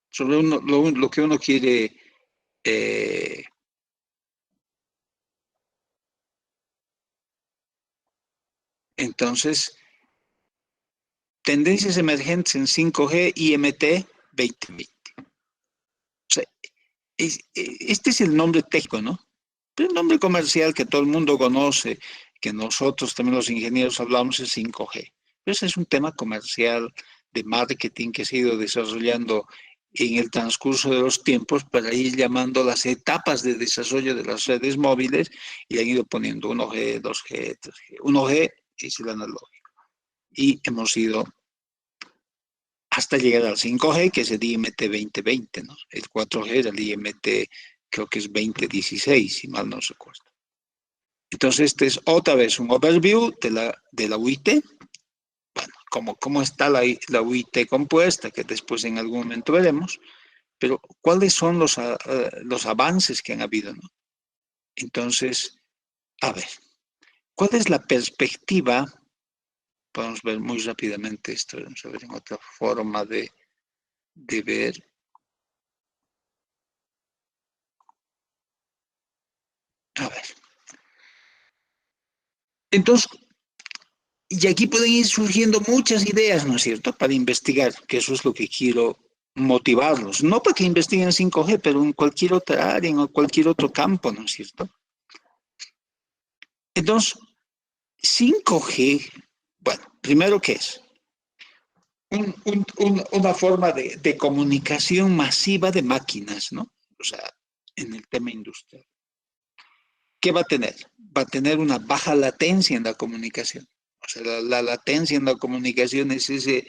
sobre lo que uno quiere. eh, entonces, tendencias emergentes en 5G IMT 2020. O sea, este es el nombre técnico, ¿no? Pero el nombre comercial que todo el mundo conoce, que nosotros también los ingenieros hablamos, es 5G. Ese es un tema comercial de marketing que se ha ido desarrollando en el transcurso de los tiempos para ir llamando las etapas de desarrollo de las redes móviles y han ido poniendo 1G, 2G, 3G. 1G es el analógico. Y hemos ido hasta llegar al 5G, que es el IMT 2020, ¿no? El 4G era el IMT, creo que es 2016, si mal no recuerdo. Entonces, este es otra vez un overview de la UIT. Bueno, cómo está la UIT compuesta, que después en algún momento veremos, pero cuáles son los avances que han habido, ¿no? Entonces, a ver, ¿cuál es la perspectiva? Podemos ver muy rápidamente esto, vamos a ver en otra forma de ver. A ver. Entonces, y aquí pueden ir surgiendo muchas ideas, ¿no es cierto?, para investigar, que eso es lo que quiero motivarlos. No para que investiguen 5G, pero en cualquier otra área, en cualquier otro campo, ¿no es cierto? Entonces, 5G, bueno, primero, ¿qué es? Una forma de comunicación masiva de máquinas, ¿no? O sea, en el tema industrial. ¿Qué va a tener? Va a tener una baja latencia en la comunicación. O sea, la latencia en la comunicación es ese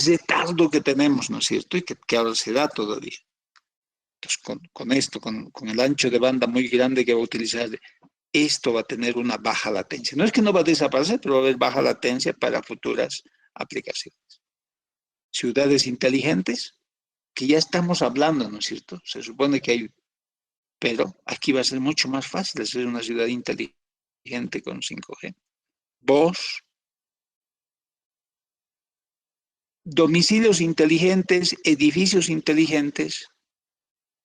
retardo que tenemos, ¿no es cierto? Y que ahora se da todavía. Entonces, con esto, con el ancho de banda muy grande que va a utilizar, esto va a tener una baja latencia. No es que no va a desaparecer, pero va a haber baja latencia para futuras aplicaciones. Ciudades inteligentes, que ya estamos hablando, ¿no es cierto? Se supone que hay, pero aquí va a ser mucho más fácil hacer una ciudad inteligente con 5G. Voz, domicilios inteligentes, edificios inteligentes,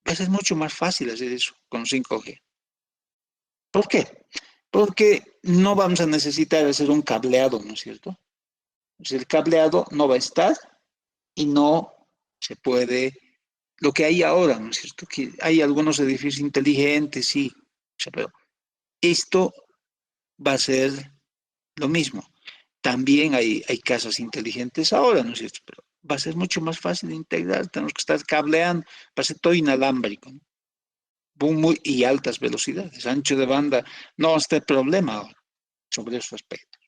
va a ser mucho más fácil hacer eso con 5G. ¿Por qué? Porque no vamos a necesitar hacer un cableado, ¿no es cierto? O sea, el cableado no va a estar y no se puede, lo que hay ahora, ¿no es cierto? Que hay algunos edificios inteligentes, sí, o sea, pero esto va a ser lo mismo. También hay casas inteligentes ahora, ¿no es cierto? Pero va a ser mucho más fácil de integrar, tenemos que estar cableando, va a ser todo inalámbrico, ¿no? Muy, y altas velocidades, ancho de banda, no está el problema ahora sobre esos aspectos.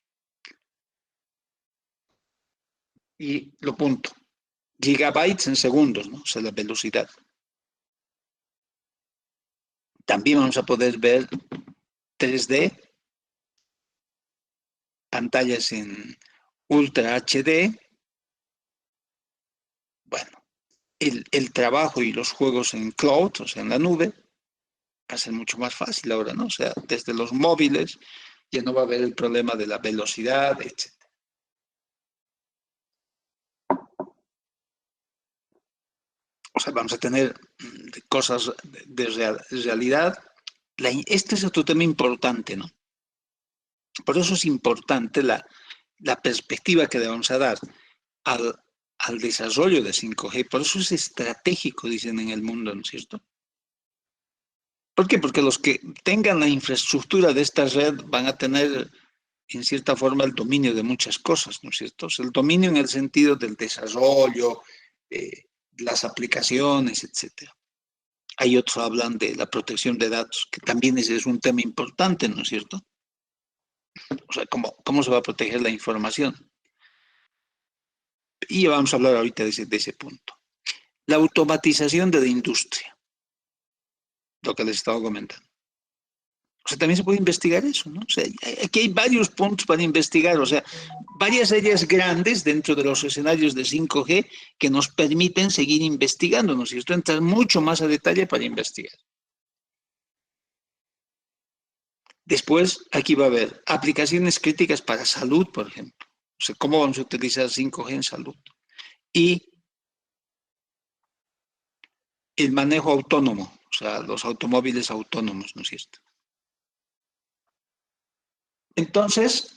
Y lo punto, gigabytes en segundos, ¿no? O sea, la velocidad. También vamos a poder ver 3D, pantallas en Ultra HD. Bueno, el trabajo y los juegos en cloud, o sea, en la nube, va a ser mucho más fácil ahora, ¿no? O sea, desde los móviles ya no va a haber el problema de la velocidad, etc. O sea, vamos a tener cosas de realidad. Este es otro tema importante, ¿no? Por eso es importante la perspectiva que le vamos a dar al, al desarrollo de 5G. Por eso es estratégico, dicen en el mundo, ¿no es cierto? ¿Por qué? Porque los que tengan la infraestructura de esta red van a tener, en cierta forma, el dominio de muchas cosas, ¿no es cierto? O sea, el dominio en el sentido del desarrollo, las aplicaciones, etcétera. Hay otros que hablan de la protección de datos, que también es un tema importante, ¿no es cierto? O sea, ¿cómo se va a proteger la información? Y vamos a hablar ahorita de ese punto. La automatización de la industria, lo que les estaba comentando. O sea, también se puede investigar eso, ¿no? O sea, aquí hay varios puntos para investigar, o sea, varias áreas grandes dentro de los escenarios de 5G que nos permiten seguir investigando, ¿no es cierto? Entrar mucho más a detalle para investigar. Después, aquí va a haber aplicaciones críticas para salud, por ejemplo. O sea, ¿cómo vamos a utilizar 5G en salud? Y el manejo autónomo, o sea, los automóviles autónomos, ¿no es cierto? Entonces,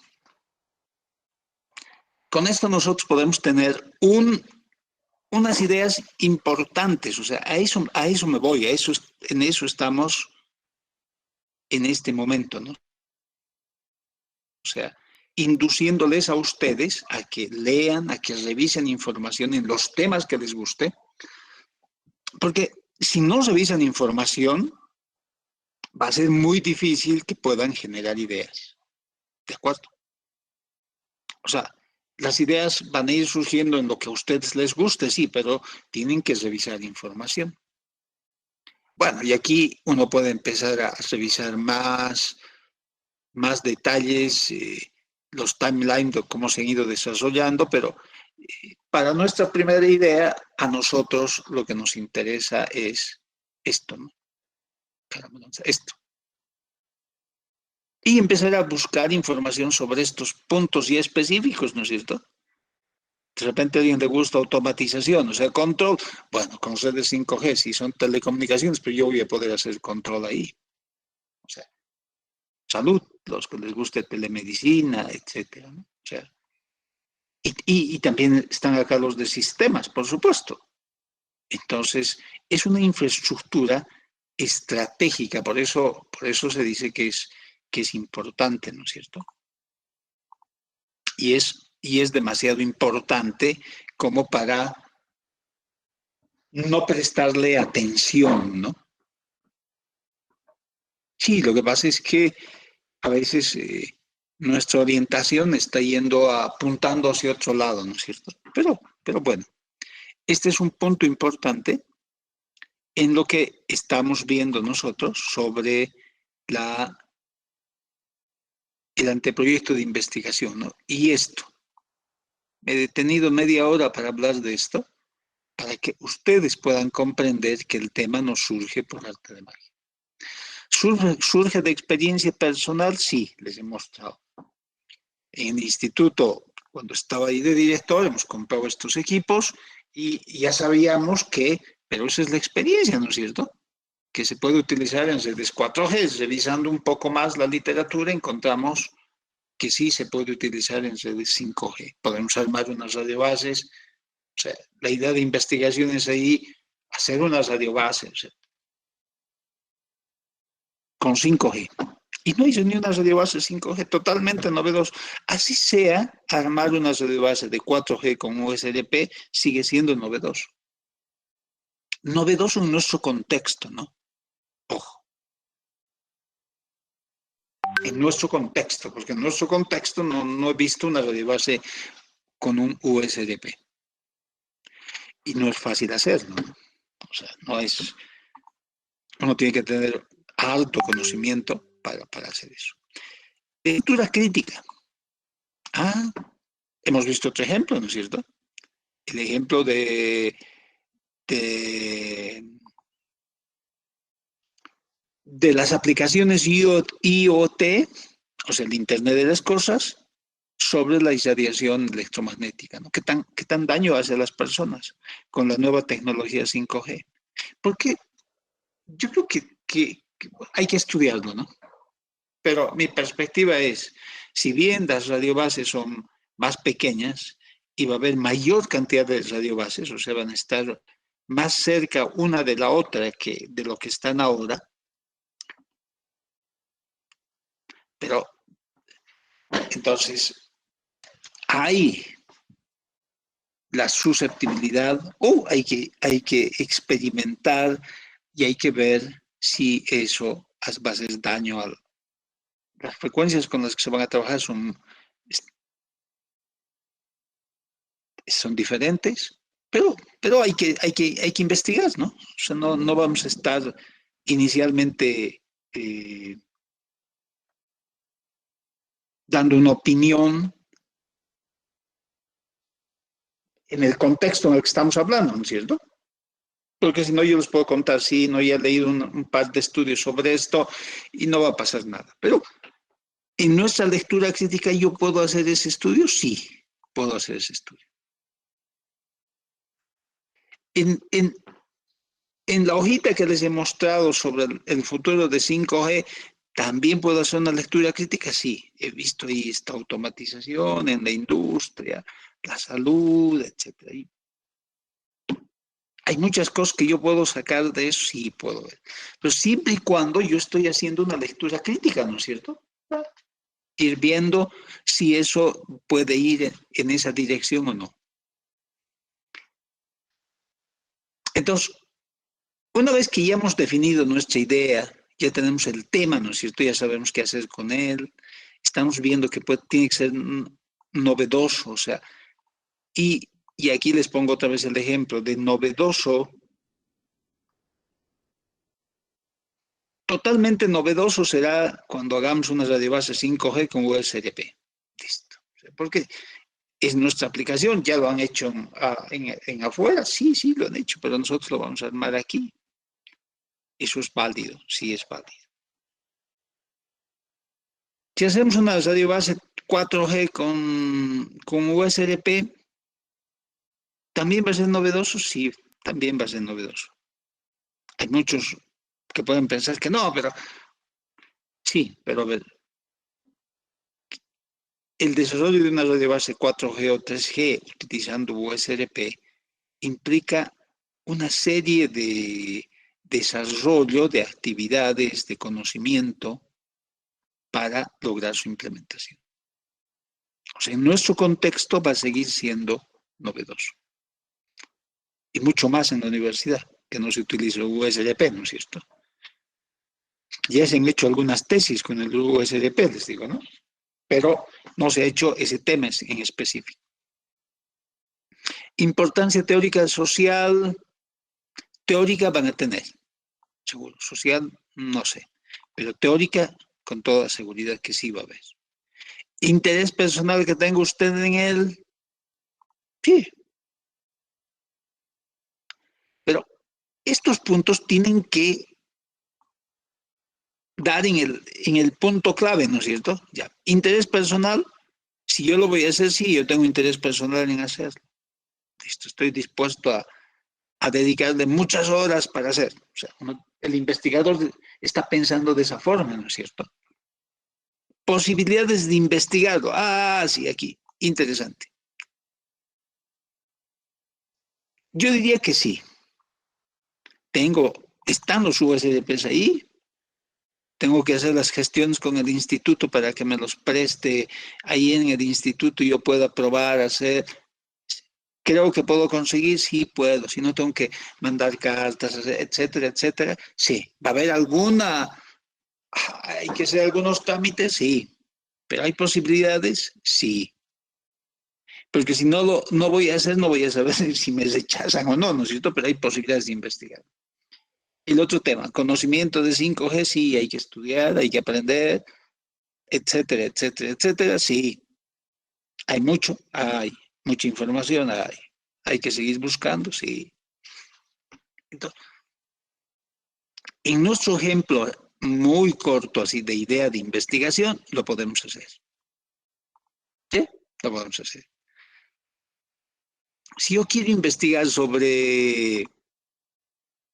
con esto nosotros podemos tener unas ideas importantes, o sea, a eso me voy, en eso estamos en este momento, ¿no? O sea, induciéndoles a ustedes a que lean, a que revisen información en los temas que les guste, porque si no revisan información, va a ser muy difícil que puedan generar ideas, ¿de acuerdo? O sea, las ideas van a ir surgiendo en lo que a ustedes les guste, sí, pero tienen que revisar información. Bueno, y aquí uno puede empezar a revisar más detalles, los timelines de cómo se han ido desarrollando, pero para nuestra primera idea, a nosotros lo que nos interesa es esto, ¿no? esto. Y empezar a buscar información sobre estos puntos ya específicos, ¿no es cierto? De repente a alguien le gusta automatización, o sea, control. Bueno, con redes 5G, si son telecomunicaciones, pero yo voy a poder hacer control ahí. O sea, salud, los que les guste telemedicina, etcétera, ¿no? O sea, y también están acá los de sistemas, por supuesto. Entonces, es una infraestructura estratégica, por eso se dice que es importante, ¿no es cierto? Y es demasiado importante como para no prestarle atención, ¿no? Sí, lo que pasa es que a veces nuestra orientación está apuntando hacia otro lado, ¿no es cierto? Pero bueno, este es un punto importante en lo que estamos viendo nosotros sobre el anteproyecto de investigación, ¿no? Y esto, me he detenido media hora para hablar de esto, para que ustedes puedan comprender que el tema no surge por arte de magia. ¿Surge de experiencia personal? Sí, les he mostrado. En el instituto, cuando estaba ahí de director, hemos comprado estos equipos y ya sabíamos pero esa es la experiencia, ¿no es cierto? Que se puede utilizar en redes 4G. Revisando un poco más la literatura, encontramos que sí se puede utilizar en redes 5G. Podemos armar unas radiobases. O sea, la idea de investigación es ahí hacer unas radiobases, o sea, con 5G. Y no hice ni una radiobase 5G, totalmente novedoso. Así sea, armar una radiobase de 4G con USDP sigue siendo novedoso. Novedoso en nuestro contexto, ¿no? Ojo. En nuestro contexto, porque en nuestro contexto no he visto una radiobase con un USDP. Y no es fácil hacerlo, ¿no? O sea, uno tiene que tener alto conocimiento para hacer eso. Lectura crítica. Hemos visto otro ejemplo, ¿no es cierto? El ejemplo de las aplicaciones IoT, o sea, el Internet de las Cosas, sobre la irradiación electromagnética, ¿no? ¿Qué tan daño hace a las personas con la nueva tecnología 5G? Porque yo creo que hay que estudiarlo, ¿no? Pero mi perspectiva es, si bien las radiobases son más pequeñas y va a haber mayor cantidad de radiobases, o sea, van a estar más cerca una de la otra que de lo que están ahora, pero entonces hay la susceptibilidad o hay que experimentar y hay que ver si eso va a hacer daño a las frecuencias con las que se van a trabajar son diferentes, pero hay que investigar, ¿no? O sea, no vamos a estar inicialmente dando una opinión en el contexto en el que estamos hablando, ¿no es cierto? Porque si no, yo les puedo contar, sí, no, ya he leído un par de estudios sobre esto y no va a pasar nada. Pero en nuestra lectura crítica, ¿yo puedo hacer ese estudio? Sí, puedo hacer ese estudio. En la hojita que les he mostrado sobre el futuro de 5G, ¿también puedo hacer una lectura crítica? Sí, he visto ahí esta automatización en la industria, la salud, etcétera. Y hay muchas cosas que yo puedo sacar de eso, sí puedo ver. Pero siempre y cuando yo estoy haciendo una lectura crítica, ¿no es cierto? Ir viendo si eso puede ir en esa dirección o no. Entonces, una vez que ya hemos definido nuestra idea, ya tenemos el tema, ¿no es cierto? Ya sabemos qué hacer con él, estamos viendo que tiene que ser novedoso, o sea, y aquí les pongo otra vez el ejemplo de novedoso. Totalmente novedoso será cuando hagamos una radiobase 5G con USDP. Listo. Porque es nuestra aplicación, ya lo han hecho en afuera, sí, lo han hecho, pero nosotros lo vamos a armar aquí. Eso es válido, sí es válido. Si hacemos una radio base 4G con USRP, ¿también va a ser novedoso? Sí, también va a ser novedoso. Hay muchos que pueden pensar que no, pero sí, pero a ver, el desarrollo de una radio base 4G o 3G utilizando USRP implica una serie de desarrollo de actividades, de conocimiento para lograr su implementación. O sea, en nuestro contexto va a seguir siendo novedoso. Y mucho más en la universidad, que no se utiliza USRP, ¿no es cierto? Ya se han hecho algunas tesis con el USRP, les digo, ¿no? Pero no se ha hecho ese tema en específico. Importancia teórica social, teórica van a tener, seguro. Social, no sé. Pero teórica, con toda seguridad que sí va a haber. Interés personal que tenga usted en él, sí. Pero estos puntos tienen que dar en el punto clave, ¿no es cierto? Ya. Interés personal, si yo lo voy a hacer, sí, yo tengo interés personal en hacerlo. Listo, estoy dispuesto a dedicarle muchas horas para hacer. O sea, el investigador está pensando de esa forma, ¿no es cierto? Posibilidades de investigarlo. Ah, sí, aquí. Interesante. Yo diría que sí. Están los USDPs ahí, tengo que hacer las gestiones con el instituto para que me los preste ahí en el instituto y yo pueda probar, hacer. Creo que puedo conseguir, sí puedo. Si no tengo que mandar cartas, etcétera, etcétera. Sí. ¿Va a haber hay que hacer algunos trámites? Sí. ¿Pero hay posibilidades? Sí. Porque si no voy a hacer, no voy a saber si me rechazan o no, ¿no es cierto? Pero hay posibilidades de investigar. El otro tema, conocimiento de 5G, sí, hay que estudiar, hay que aprender, etcétera, etcétera, etcétera. Sí, hay mucha información, hay que seguir buscando, sí. Entonces, en nuestro ejemplo muy corto, así de idea de investigación, lo podemos hacer. ¿Sí? Lo podemos hacer. Si yo quiero investigar sobre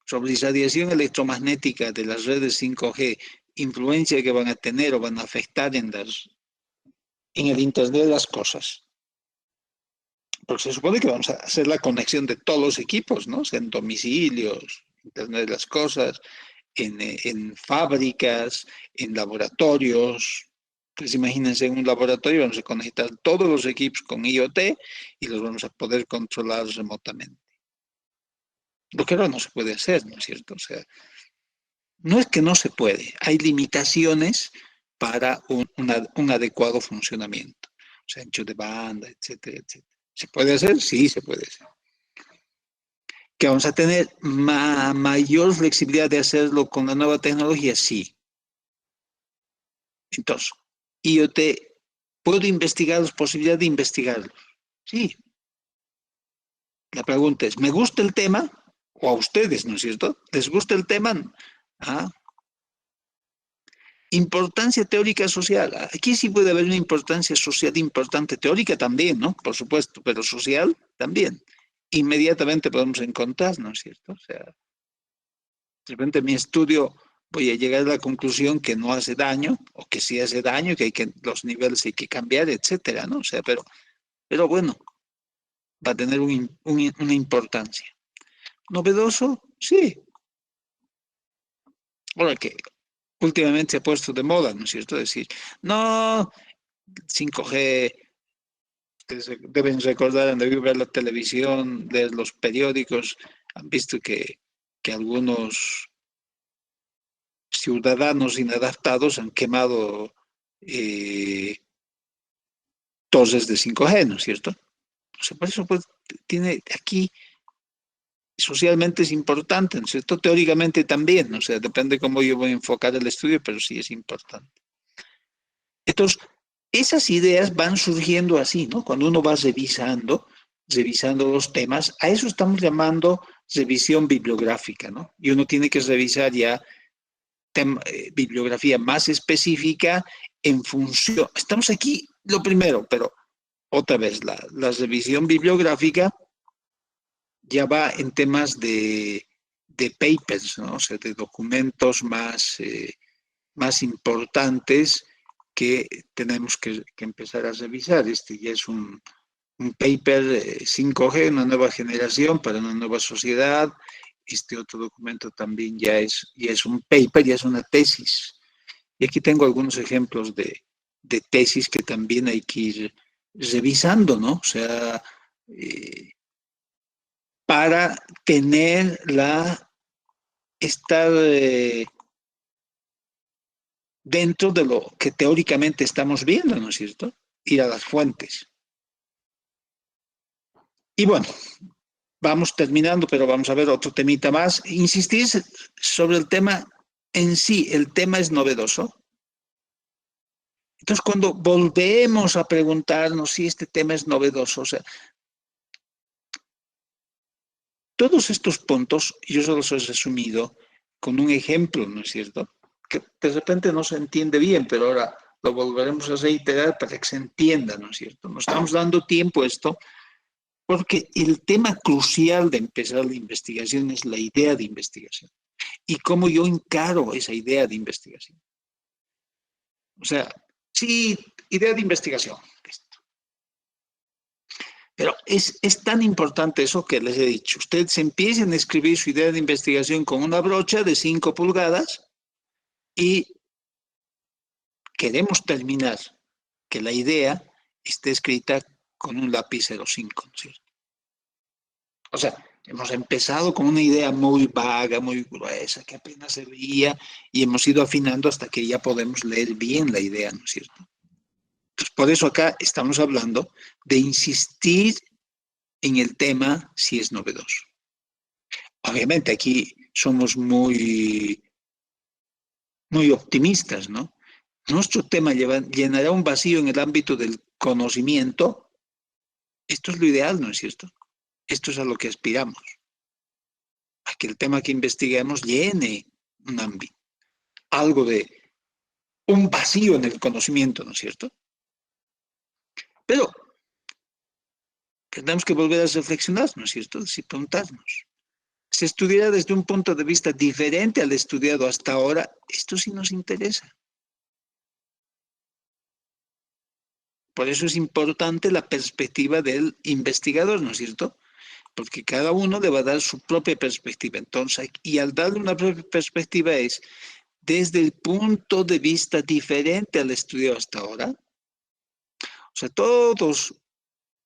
radiación electromagnética de las redes 5G, influencia que van a tener o van a afectar en el Internet de las cosas. Porque se supone que vamos a hacer la conexión de todos los equipos, ¿no? O sea, en domicilios, Internet de las cosas, en fábricas, en laboratorios. Entonces, imagínense, en un laboratorio vamos a conectar todos los equipos con IoT y los vamos a poder controlar remotamente. Lo que ahora no se puede hacer, ¿no es cierto? O sea, no es que no se puede, hay limitaciones para un adecuado funcionamiento. O sea, ancho de banda, etcétera, etcétera. ¿Se puede hacer? Sí, se puede hacer. ¿Que vamos a tener mayor flexibilidad de hacerlo con la nueva tecnología? Sí. Entonces, IoT, ¿puedo investigar las posibilidades de investigarlo? Sí. La pregunta es, ¿me gusta el tema? O a ustedes, ¿no es cierto? ¿Les gusta el tema? Ah. Importancia teórica social. Aquí sí puede haber una importancia social importante, teórica también, ¿no? Por supuesto, pero social también. Inmediatamente podemos encontrar, ¿no es cierto? O sea, de repente mi estudio voy a llegar a la conclusión que no hace daño, o que sí hace daño, que los niveles hay que cambiar, etcétera, ¿no? O sea, pero bueno, va a tener una importancia. ¿Novedoso? Sí. Ahora que últimamente se ha puesto de moda, ¿no es cierto? Decir, no, 5G, deben recordar, han debido ver la televisión, leer los periódicos, han visto que algunos ciudadanos inadaptados han quemado torres de 5G, ¿no es cierto? O sea, por eso pues, tiene aquí socialmente es importante, ¿no es cierto? Teóricamente también, o sea, depende cómo yo voy a enfocar el estudio, pero sí es importante. Entonces, esas ideas van surgiendo así, ¿no? Cuando uno va revisando los temas, a eso estamos llamando revisión bibliográfica, ¿no? Y uno tiene que revisar ya bibliografía más específica en función. Estamos aquí lo primero, pero otra vez, la revisión bibliográfica ya va en temas de papers, ¿no? O sea, de documentos más importantes que tenemos que empezar a revisar. Este ya es un paper 5G, una nueva generación para una nueva sociedad. Este otro documento también ya es un paper, ya es una tesis. Y aquí tengo algunos ejemplos de tesis que también hay que ir revisando, ¿no? O sea, para tener estar dentro de lo que teóricamente estamos viendo, ¿no es cierto? Ir a las fuentes. Y bueno, vamos terminando, pero vamos a ver otro temita más. Insistir sobre el tema en sí, el tema es novedoso. Entonces, cuando volvemos a preguntarnos si este tema es novedoso, o sea, todos estos puntos, yo se los he resumido con un ejemplo, ¿no es cierto? Que de repente no se entiende bien, pero ahora lo volveremos a reiterar para que se entienda, ¿no es cierto? Nos estamos dando tiempo a esto porque el tema crucial de empezar la investigación es la idea de investigación y cómo yo encaro esa idea de investigación. O sea, sí, idea de investigación. Pero es tan importante eso que les he dicho. Ustedes empiecen a escribir su idea de investigación con una brocha de 5 pulgadas y queremos terminar que la idea esté escrita con un lápiz 05, ¿no es cierto? O sea, hemos empezado con una idea muy vaga, muy gruesa, que apenas se veía y hemos ido afinando hasta que ya podemos leer bien la idea, ¿no es cierto? Entonces, por eso acá estamos hablando de insistir en el tema si es novedoso. Obviamente aquí somos muy optimistas, ¿no? Nuestro tema llenará un vacío en el ámbito del conocimiento. Esto es lo ideal, ¿no es cierto? Esto es a lo que aspiramos, a que el tema que investiguemos llene un ámbito, algo de un vacío en el conocimiento, ¿no es cierto? Pero tenemos que volver a reflexionar, ¿no es cierto? Y preguntarnos. Si estudiara desde un punto de vista diferente al estudiado hasta ahora, esto sí nos interesa. Por eso es importante la perspectiva del investigador, ¿no es cierto? Porque cada uno le va a dar su propia perspectiva. Entonces, y al darle una propia perspectiva es desde el punto de vista diferente al estudiado hasta ahora. O sea,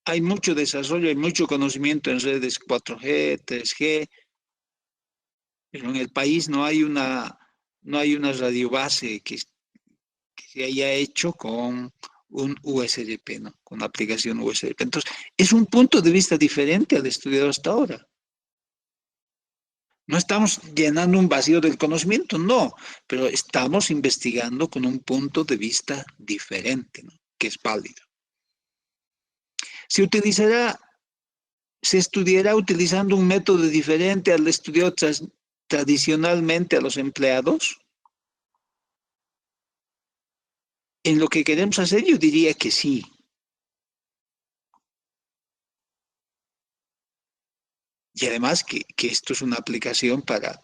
hay mucho desarrollo, hay mucho conocimiento en redes 4G, 3G, pero en el país no hay una radiobase que se haya hecho con un USDP, ¿no? Con una aplicación USDP. Entonces, es un punto de vista diferente al estudiado hasta ahora. No estamos llenando un vacío del conocimiento, no, pero estamos investigando con un punto de vista diferente, ¿no? Que es válido. Se utilizará, se estudiará utilizando un método diferente al estudiado tradicionalmente a los empleados. En lo que queremos hacer, yo diría que sí. Y además que esto es una aplicación para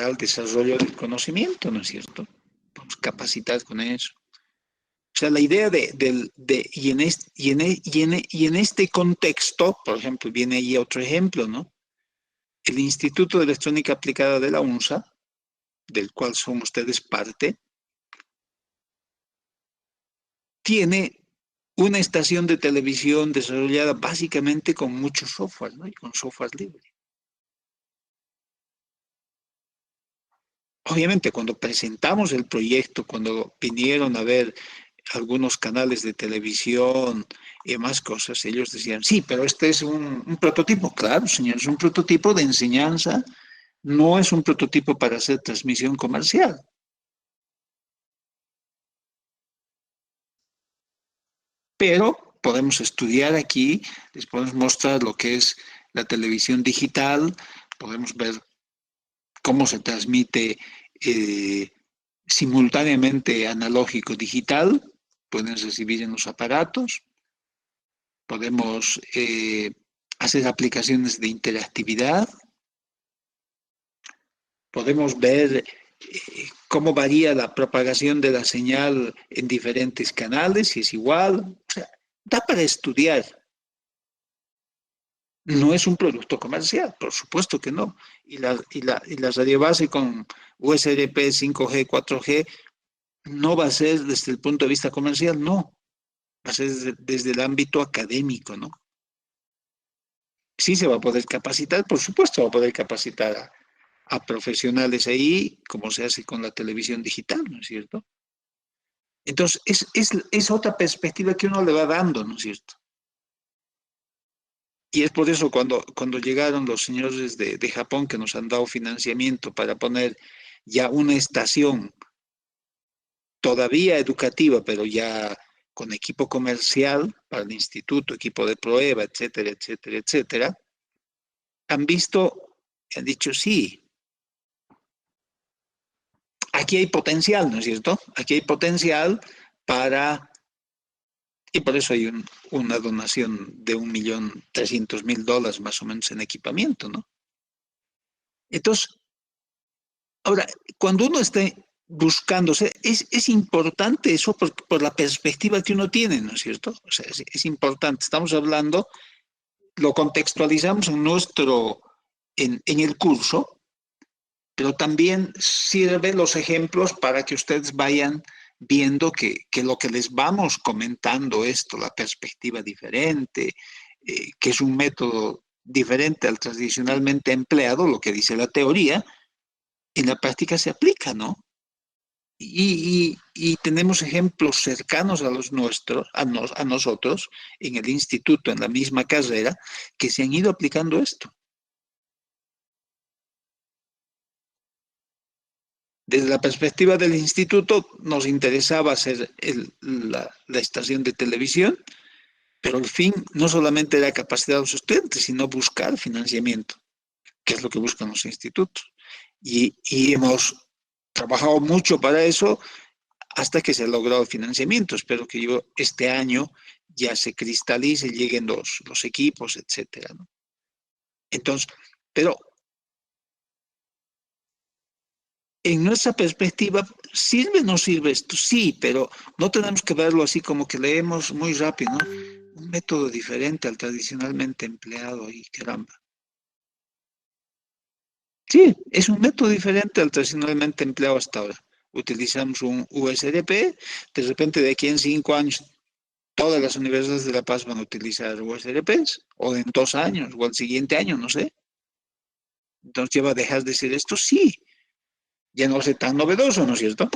el desarrollo del conocimiento, ¿no es cierto? Vamos a capacitar con eso. O sea, la idea y en este contexto, por ejemplo, viene ahí otro ejemplo, ¿no? El Instituto de Electrónica Aplicada de la UNSA, del cual son ustedes parte, tiene una estación de televisión desarrollada básicamente con mucho software, ¿no? Y con software libre. Obviamente, cuando presentamos el proyecto, cuando vinieron a ver algunos canales de televisión y más cosas, ellos decían, sí, pero este es un prototipo. Claro, señor, es un prototipo de enseñanza, no es un prototipo para hacer transmisión comercial. Pero podemos estudiar aquí, les podemos mostrar lo que es la televisión digital, podemos ver cómo se transmite simultáneamente analógico-digital, pueden recibir en los aparatos, podemos hacer aplicaciones de interactividad, podemos ver cómo varía la propagación de la señal en diferentes canales, si es igual. O sea, da para estudiar. No es un producto comercial, por supuesto que no. Y la radio base con USB 5G, 4G, no va a ser desde el punto de vista comercial, no. Va a ser desde el ámbito académico, ¿no? Sí se va a poder capacitar, por supuesto, va a poder capacitar a profesionales ahí, como se hace con la televisión digital, ¿no es cierto? Entonces, es otra perspectiva que uno le va dando, ¿no es cierto? Y es por eso cuando llegaron los señores de Japón que nos han dado financiamiento para poner ya una estación todavía educativa, pero ya con equipo comercial para el instituto, equipo de prueba, etcétera, etcétera, etcétera, han visto, han dicho, sí, aquí hay potencial, ¿no es cierto? Aquí hay potencial para, y por eso hay una donación de $1.300.000 más o menos en equipamiento, ¿no? Entonces, ahora, cuando uno está buscándose, es importante eso por la perspectiva que uno tiene, ¿no es cierto? O sea, es importante. Estamos hablando, lo contextualizamos en el curso, pero también sirven los ejemplos para que ustedes vayan viendo que lo que les vamos comentando esto, la perspectiva diferente, que es un método diferente al tradicionalmente empleado, lo que dice la teoría, en la práctica se aplica, ¿no? Y tenemos ejemplos cercanos a los nuestros, a nosotros, en el instituto, en la misma carrera, que se han ido aplicando esto. Desde la perspectiva del instituto, nos interesaba hacer la estación de televisión, pero el fin no solamente era capacitar a los estudiantes, sino buscar financiamiento, que es lo que buscan los institutos. Y hemos trabajado mucho para eso hasta que se ha logrado el financiamiento. Espero que yo este año ya se cristalice, lleguen los equipos, etcétera, ¿no? Entonces, pero en nuestra perspectiva, ¿sirve o no sirve esto? Sí, pero no tenemos que verlo así como que leemos muy rápido, ¿no? Un método diferente al tradicionalmente empleado y caramba. Sí, es un método diferente al tradicionalmente empleado hasta ahora. Utilizamos un USDP, de repente de aquí en 5 años todas las universidades de La Paz van a utilizar USDPs, o en 2 años, o al siguiente año, no sé. Entonces ya va a dejar de ser esto, sí, ya no va a ser tan novedoso, ¿no es cierto?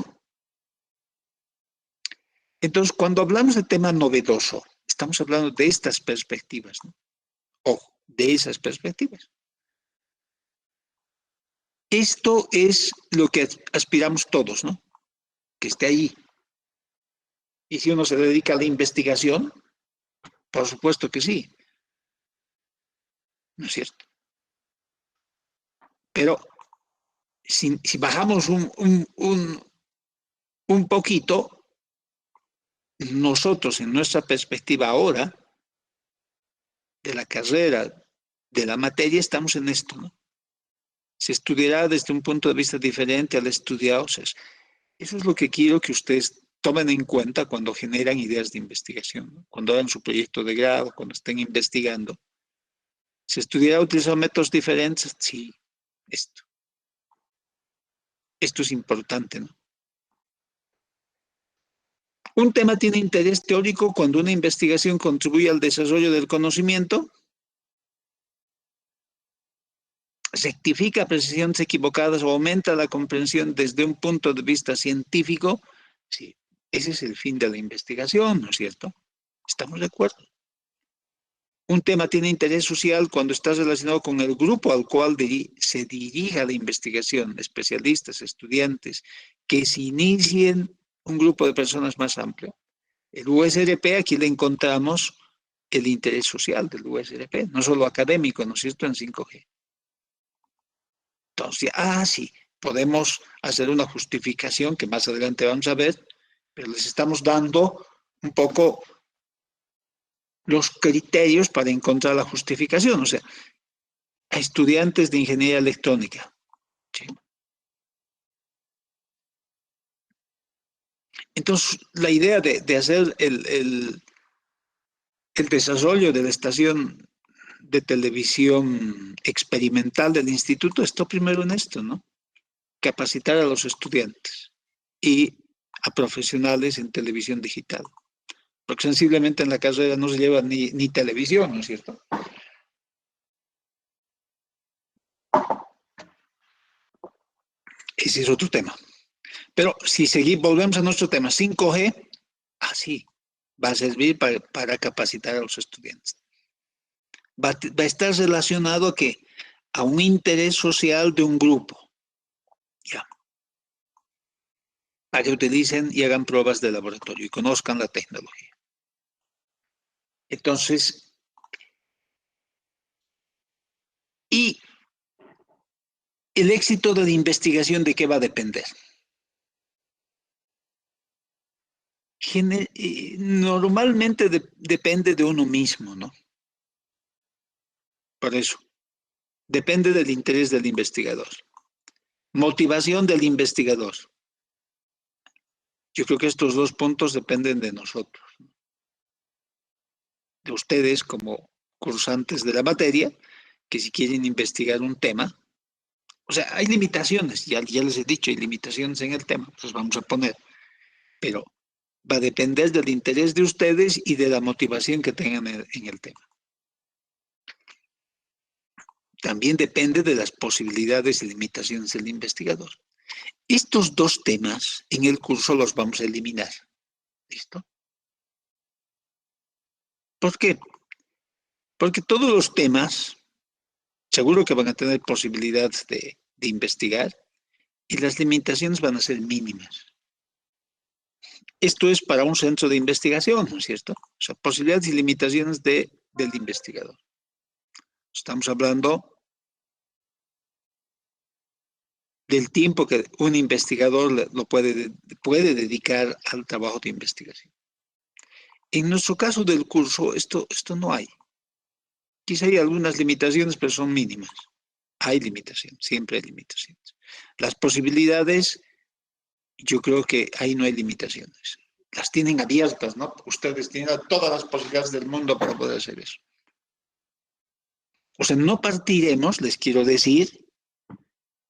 Entonces, cuando hablamos de tema novedoso, estamos hablando de estas perspectivas, ¿no? Ojo, de esas perspectivas. Esto es lo que aspiramos todos, ¿no? Que esté ahí. Y si uno se dedica a la investigación, por supuesto que sí, ¿no es cierto? Pero si bajamos un poquito, nosotros en nuestra perspectiva ahora, de la carrera, de la materia, estamos en esto, ¿no? Se estudiará desde un punto de vista diferente al estudiado. O sea, eso es lo que quiero que ustedes tomen en cuenta cuando generan ideas de investigación, ¿no? Cuando hagan su proyecto de grado, cuando estén investigando. ¿Se estudiará utilizando métodos diferentes? Sí, esto. Esto es importante, ¿no? Un tema tiene interés teórico cuando una investigación contribuye al desarrollo del conocimiento, rectifica precisiones equivocadas o aumenta la comprensión desde un punto de vista científico. Sí, ese es el fin de la investigación, ¿no es cierto? ¿Estamos de acuerdo? Un tema tiene interés social cuando está relacionado con el grupo al cual se dirija la investigación, especialistas, estudiantes, que se inicien un grupo de personas más amplio. El USRP aquí le encontramos el interés social del USRP, no solo académico, ¿no es cierto?, en 5G. Entonces, sí, podemos hacer una justificación que más adelante vamos a ver, pero les estamos dando un poco los criterios para encontrar la justificación, o sea, a estudiantes de ingeniería electrónica. ¿Sí? Entonces, la idea de hacer el desarrollo de la estación de televisión experimental del instituto está primero en esto, ¿no? Capacitar a los estudiantes y a profesionales en televisión digital. Porque sensiblemente en la carrera no se lleva ni televisión, ¿no es cierto? Ese es otro tema. Pero si volvemos a nuestro tema, 5G, sí, va a servir para capacitar a los estudiantes. Va a estar relacionado a un interés social de un grupo. Ya. Para que utilicen y hagan pruebas de laboratorio y conozcan la tecnología. Entonces, y el éxito de la investigación, ¿de qué va a depender? Normalmente depende de uno mismo, ¿no? Por eso, depende del interés del investigador. Motivación del investigador. Yo creo que estos dos puntos dependen de nosotros, de ustedes como cursantes de la materia, que si quieren investigar un tema, o sea, hay limitaciones, ya les he dicho, hay limitaciones en el tema, pues vamos a poner, pero va a depender del interés de ustedes y de la motivación que tengan en el tema. También depende de las posibilidades y limitaciones del investigador. Estos dos temas en el curso los vamos a eliminar. ¿Listo? ¿Por qué? Porque todos los temas seguro que van a tener posibilidades de investigar y las limitaciones van a ser mínimas. Esto es para un centro de investigación, ¿no es cierto? O sea, posibilidades y limitaciones del investigador. Estamos hablando del tiempo que un investigador lo puede dedicar al trabajo de investigación. En nuestro caso del curso, esto no hay. Quizá hay algunas limitaciones, pero son mínimas. Hay limitaciones, siempre hay limitaciones. Las posibilidades, yo creo que ahí no hay limitaciones. Las tienen abiertas, ¿no? Ustedes tienen todas las posibilidades del mundo para poder hacer eso. O sea, no partiremos, les quiero decir,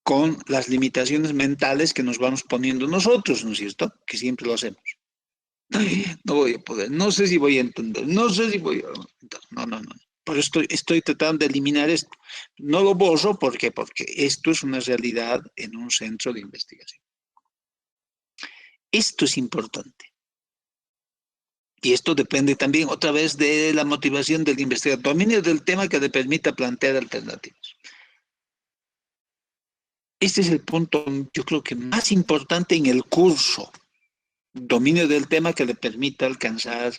con las limitaciones mentales que nos vamos poniendo nosotros, ¿no es cierto? Que siempre lo hacemos. No voy a poder, no sé si voy a entender, no sé si voy a... No. Por eso estoy tratando de eliminar esto. No lo borro, ¿por qué? Porque esto es una realidad en un centro de investigación. Esto es importante. Y esto depende también, otra vez, de la motivación del investigador. Dominio del tema que le permita plantear alternativas. Este es el punto, yo creo que más importante en el curso. Dominio del tema que le permita alcanzar,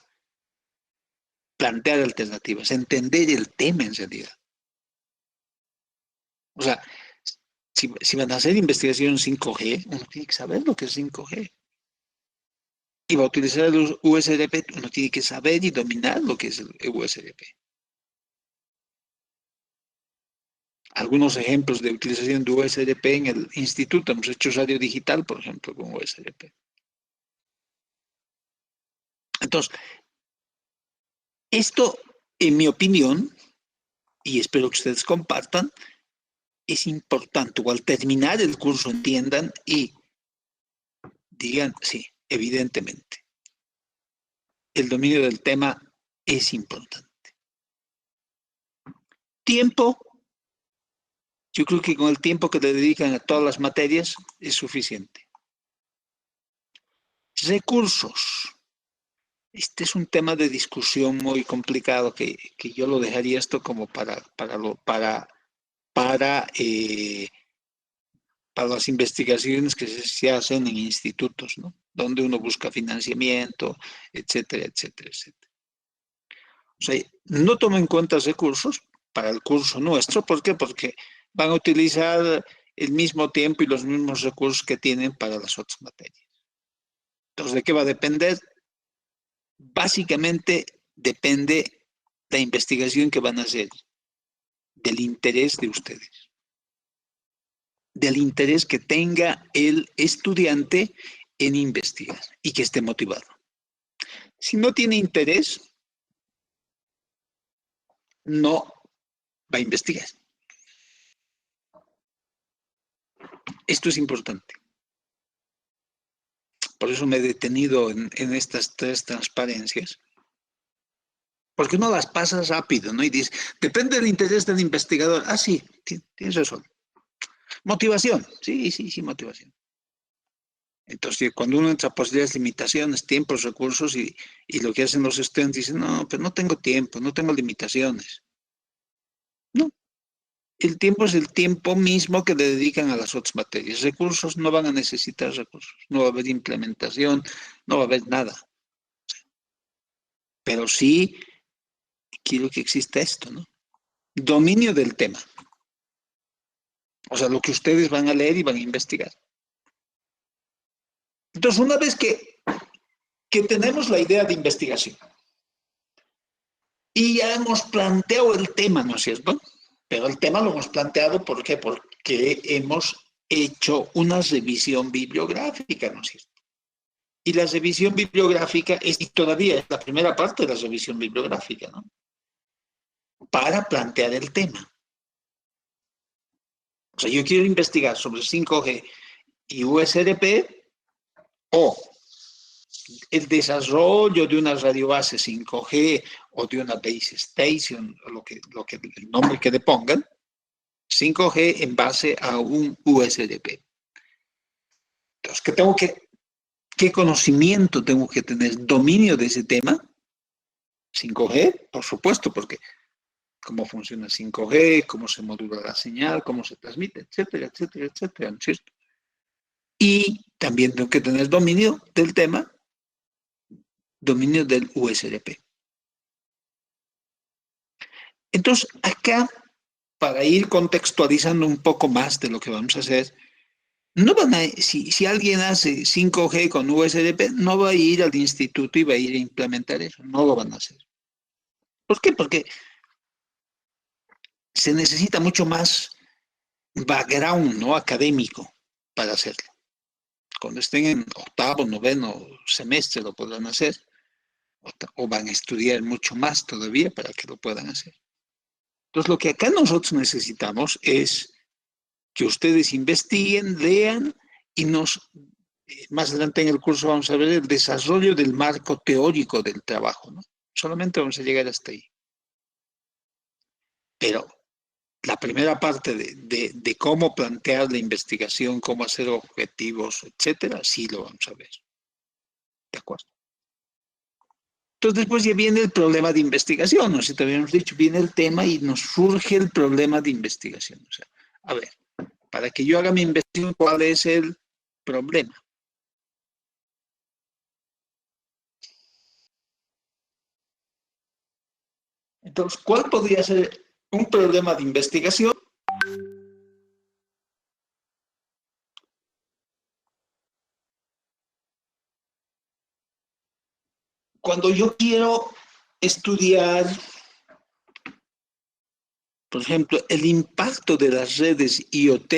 plantear alternativas, entender el tema en realidad. O sea, si van a hacer investigación 5G, uno tiene que saber lo que es 5G. Y va a utilizar el USRP, uno tiene que saber y dominar lo que es el USRP. Algunos ejemplos de utilización de USRP en el instituto, hemos hecho radio digital, por ejemplo, con USRP. Entonces, esto, en mi opinión, y espero que ustedes compartan, es importante, o al terminar el curso entiendan y digan, sí, evidentemente, el dominio del tema es importante. Tiempo, yo creo que con el tiempo que le dedican a todas las materias es suficiente. Recursos. Este es un tema de discusión muy complicado que yo lo dejaría esto como para las investigaciones que se hacen en institutos, ¿no? Donde uno busca financiamiento, etcétera, etcétera, etcétera. O sea, no toma en cuenta recursos para el curso nuestro. ¿Por qué? Porque van a utilizar el mismo tiempo y los mismos recursos que tienen para las otras materias. Entonces, ¿de qué va a depender? Básicamente depende la investigación que van a hacer, del interés de ustedes, del interés que tenga el estudiante en investigar y que esté motivado. Si no tiene interés, no va a investigar. Esto es importante. Por eso me he detenido en estas tres transparencias. Porque uno las pasa rápido, ¿no? Y dice, depende del interés del investigador. Ah, sí, tienes razón. Motivación. Sí, sí, sí, motivación. Entonces, cuando uno entra a posibilidades, limitaciones, tiempos, recursos, y lo que hacen los estudiantes, dicen, no, pues no tengo tiempo, no tengo limitaciones. No, el tiempo es el tiempo mismo que le dedican a las otras materias. Recursos no van a necesitar recursos, no va a haber implementación, no va a haber nada. Pero sí quiero que exista esto, ¿no? Dominio del tema. O sea, lo que ustedes van a leer y van a investigar. Entonces, una vez que tenemos la idea de investigación y ya hemos planteado el tema, ¿no es cierto? Pero el tema lo hemos planteado, ¿por qué? Porque hemos hecho una revisión bibliográfica, ¿no es cierto? Y la revisión bibliográfica y todavía es la primera parte de la revisión bibliográfica, ¿no? Para plantear el tema. O sea, yo quiero investigar sobre 5G y USRP o el desarrollo de una radiobase 5G o de una base station, o el nombre que le pongan, 5G en base a un USRP. Entonces, ¿qué conocimiento tengo que tener? ¿Dominio de ese tema? 5G, por supuesto, porque cómo funciona 5G, cómo se modula la señal, cómo se transmite, etcétera, etcétera, etcétera, ¿no es cierto? Y también tengo que tener dominio del tema, dominio del USRP. Entonces, acá, para ir contextualizando un poco más de lo que vamos a hacer, no van a, si alguien hace 5G con USRP, no va a ir al instituto y va a ir a implementar eso, no lo van a hacer. ¿Por qué? Porque se necesita mucho más background, ¿no? Académico para hacerlo. Cuando estén en octavo, noveno semestre lo podrán hacer, o van a estudiar mucho más todavía para que lo puedan hacer. Entonces, lo que acá nosotros necesitamos es que ustedes investiguen, lean y más adelante en el curso vamos a ver el desarrollo del marco teórico del trabajo, ¿no? Solamente vamos a llegar hasta ahí. Pero la primera parte de cómo plantear la investigación, cómo hacer objetivos, etcétera, sí lo vamos a ver. ¿De acuerdo? Entonces después ya viene el problema de investigación, ¿no? Si te habíamos dicho, viene el tema y nos surge el problema de investigación. O sea, a ver, para que yo haga mi investigación, ¿cuál es el problema? Entonces, ¿cuál podría ser un problema de investigación? Cuando yo quiero estudiar, por ejemplo, el impacto de las redes IoT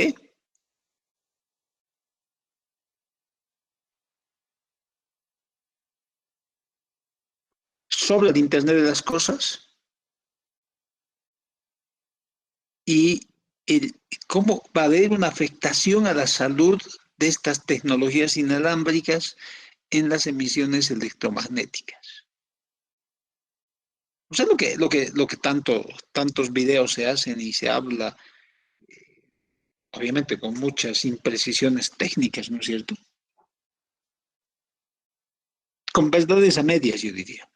sobre el Internet de las Cosas y cómo va a haber una afectación a la salud de estas tecnologías inalámbricas en las emisiones electromagnéticas. O sea, lo que tantos videos se hacen y se habla, obviamente con muchas imprecisiones técnicas, ¿no es cierto? Con verdades a medias, yo diría.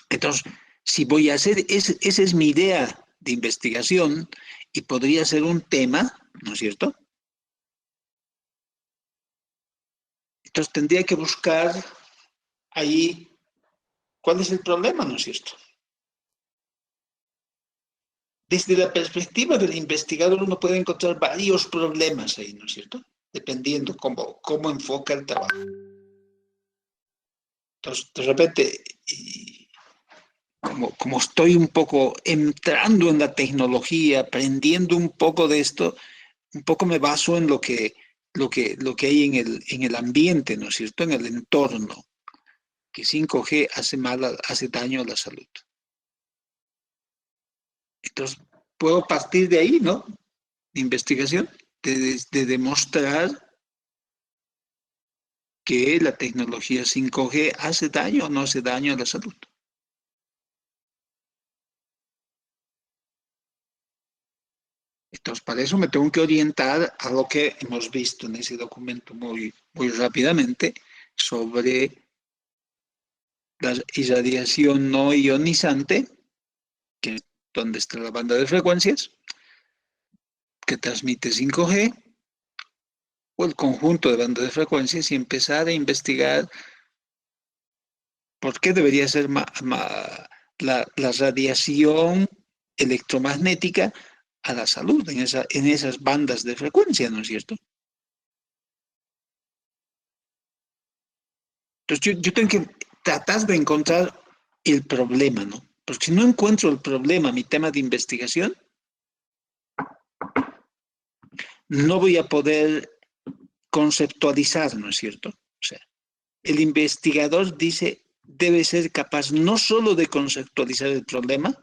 Entonces, si voy a hacer, esa es mi idea de investigación y podría ser un tema, ¿no es cierto? Entonces tendría que buscar ahí ¿Cuál es el problema, no es cierto? Desde la perspectiva del investigador uno puede encontrar varios problemas ahí, ¿no es cierto? Dependiendo cómo enfoca el trabajo. Entonces, de repente, como estoy un poco entrando en la tecnología, aprendiendo un poco de esto, un poco me baso en lo que hay en el ambiente, ¿no es cierto? En el entorno, que 5G hace daño a la salud. Entonces, puedo partir de ahí, ¿no? De investigación, de demostrar que la tecnología 5G hace daño o no hace daño a la salud. Entonces, para eso me tengo que orientar a lo que hemos visto en ese documento muy rápidamente sobre la irradiación no ionizante, que es donde está la banda de frecuencias, que transmite 5G, o el conjunto de bandas de frecuencias, y empezar a investigar por qué debería ser la radiación electromagnética a la salud en esas bandas de frecuencia, ¿no es cierto? Entonces yo tengo que tratar de encontrar el problema, ¿no? Porque si no encuentro el problema, mi tema de investigación, no voy a poder conceptualizar, ¿no es cierto? O sea, el investigador dice, debe ser capaz no solo de conceptualizar el problema,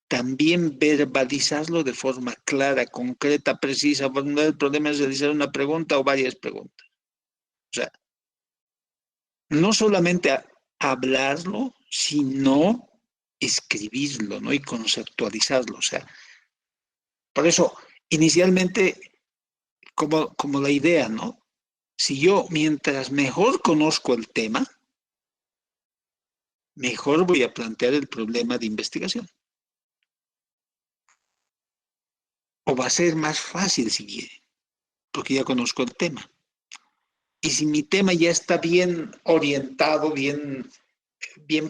también verbalizarlo de forma clara, concreta, precisa. Formular el problema es realizar una pregunta o varias preguntas. O sea, no solamente hablarlo, sino escribirlo, ¿no? Y conceptualizarlo. O sea, por eso, inicialmente, como la idea, ¿no? Si yo, mientras mejor conozco el tema, mejor voy a plantear el problema de investigación. O va a ser más fácil si quiere, porque ya conozco el tema. Y si mi tema ya está bien orientado, bien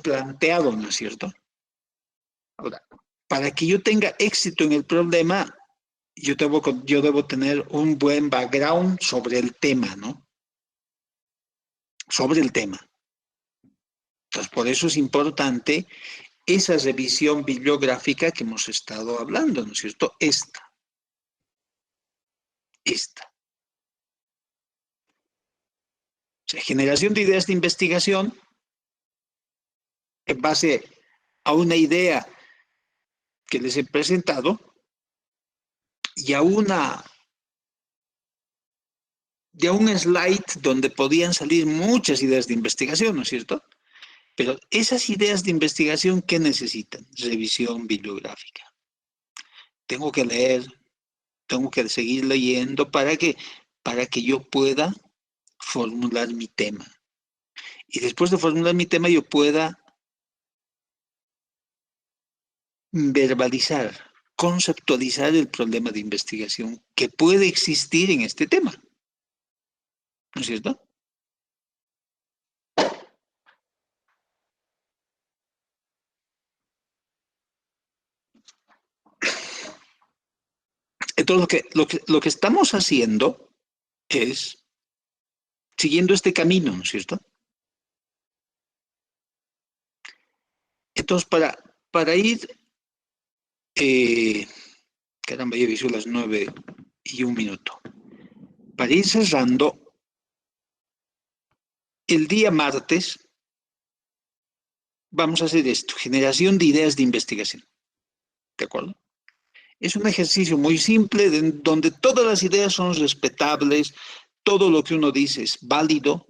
planteado, ¿no es cierto? Ahora, para que yo tenga éxito en el problema, yo debo tener un buen background sobre el tema, ¿no? Sobre el tema. Entonces, por eso es importante esa revisión bibliográfica que hemos estado hablando, ¿no es cierto? Esta. O sea, generación de ideas de investigación en base a una idea que les he presentado y a un slide donde podían salir muchas ideas de investigación, ¿no es cierto? Pero esas ideas de investigación, ¿qué necesitan? Revisión bibliográfica. Tengo que leer, tengo que seguir leyendo para que yo pueda formular mi tema. Y después de formular mi tema, yo pueda verbalizar, conceptualizar el problema de investigación que puede existir en este tema. ¿No es cierto? Entonces, lo que estamos haciendo es siguiendo este camino, ¿no es cierto? Entonces, para ir, eh, caramba, ya visto las 9:01. Para ir cerrando, el día martes vamos a hacer esto, generación de ideas de investigación. ¿De acuerdo? Es un ejercicio muy simple donde todas las ideas son respetables, todo lo que uno dice es válido.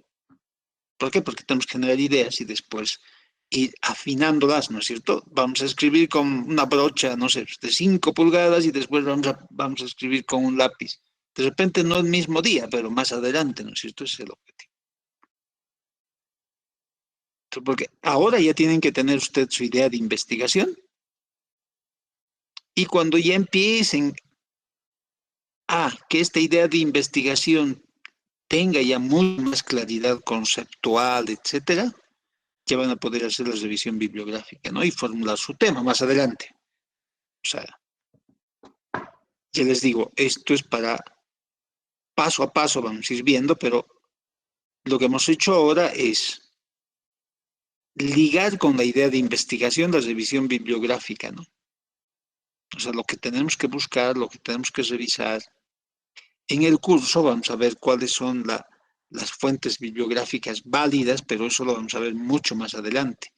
¿Por qué? Porque tenemos que generar ideas y después ir afinándolas, ¿no es cierto? Vamos a escribir con una brocha, no sé, de 5 pulgadas y después vamos a escribir con un lápiz. De repente no el mismo día, pero más adelante, ¿no es cierto? Ese es el objetivo. Porque ahora ya tienen que tener usted su idea de investigación y cuando ya empiecen que esta idea de investigación tenga ya muy más claridad conceptual, etcétera, que van a poder hacer la revisión bibliográfica, ¿no? Y formular su tema más adelante. O sea, ya les digo, esto es para paso a paso, vamos a ir viendo, pero lo que hemos hecho ahora es ligar con la idea de investigación la revisión bibliográfica, ¿no? O sea, lo que tenemos que buscar, lo que tenemos que revisar. En el curso vamos a ver cuáles son las fuentes bibliográficas válidas, pero eso lo vamos a ver mucho más adelante.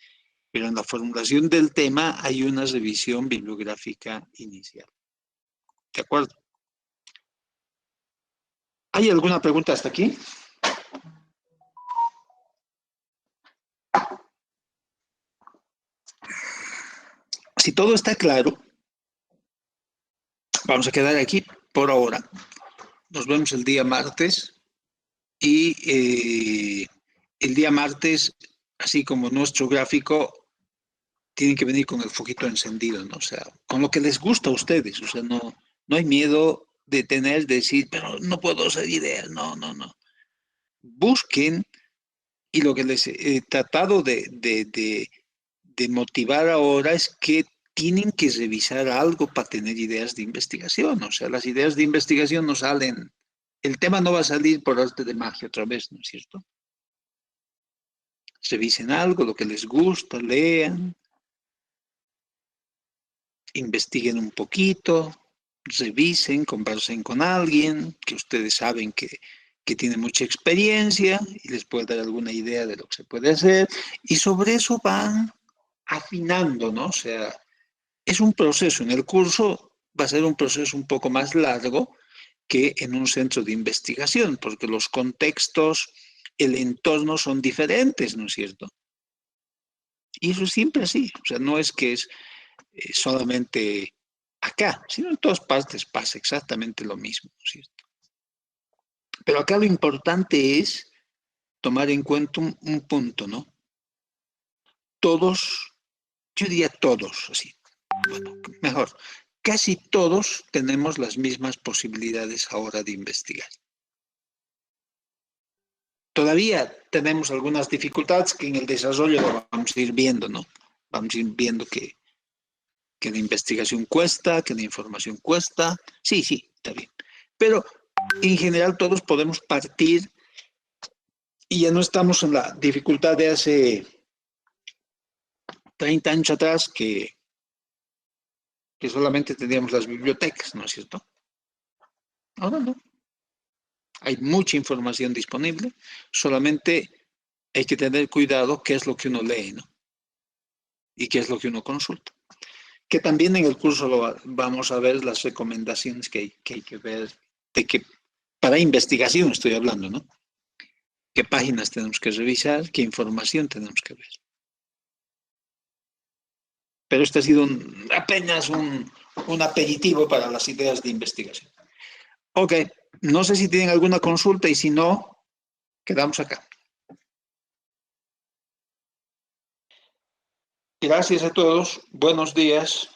Pero en la formulación del tema hay una revisión bibliográfica inicial. ¿De acuerdo? ¿Hay alguna pregunta hasta aquí? Si todo está claro, vamos a quedar aquí por ahora. Nos vemos el día martes y el día martes, así como nuestro gráfico, tienen que venir con el foquito encendido, ¿no? O sea, con lo que les gusta a ustedes. O sea, no hay miedo de decir, pero no puedo hacer ideas. No, no, no. Busquen y lo que les he tratado de motivar ahora es que tienen que revisar algo para tener ideas de investigación. O sea, las ideas de investigación no salen, el tema no va a salir por arte de magia otra vez, ¿no es cierto? Revisen algo, lo que les gusta, lean, investiguen un poquito, revisen, conversen con alguien que ustedes saben que tiene mucha experiencia y les puede dar alguna idea de lo que se puede hacer. Y sobre eso van afinando, ¿no? O sea, es un proceso. En el curso va a ser un proceso un poco más largo que en un centro de investigación, porque los contextos, el entorno son diferentes, ¿no es cierto? Y eso es siempre así. O sea, no es que es solamente acá, sino en todas partes pasa exactamente lo mismo, ¿no es cierto? Pero acá lo importante es tomar en cuenta un punto, ¿no? Todos, yo diría todos, así, bueno, mejor, casi todos tenemos las mismas posibilidades ahora de investigar. Todavía tenemos algunas dificultades que en el desarrollo lo vamos a ir viendo, ¿no? Vamos a ir viendo que la investigación cuesta, que la información cuesta. Sí, sí, está bien. Pero en general todos podemos partir y ya no estamos en la dificultad de hace 30 años atrás que solamente teníamos las bibliotecas, ¿no es cierto? Ahora no. Hay mucha información disponible, solamente hay que tener cuidado qué es lo que uno lee, ¿no? Y qué es lo que uno consulta. Que también en el curso vamos a ver las recomendaciones que hay que ver, de que para investigación estoy hablando, ¿no? ¿Qué páginas tenemos que revisar? ¿Qué información tenemos que ver? Pero este ha sido apenas un aperitivo para las ideas de investigación. Ok, no sé si tienen alguna consulta y si no, quedamos acá. Gracias a todos, buenos días.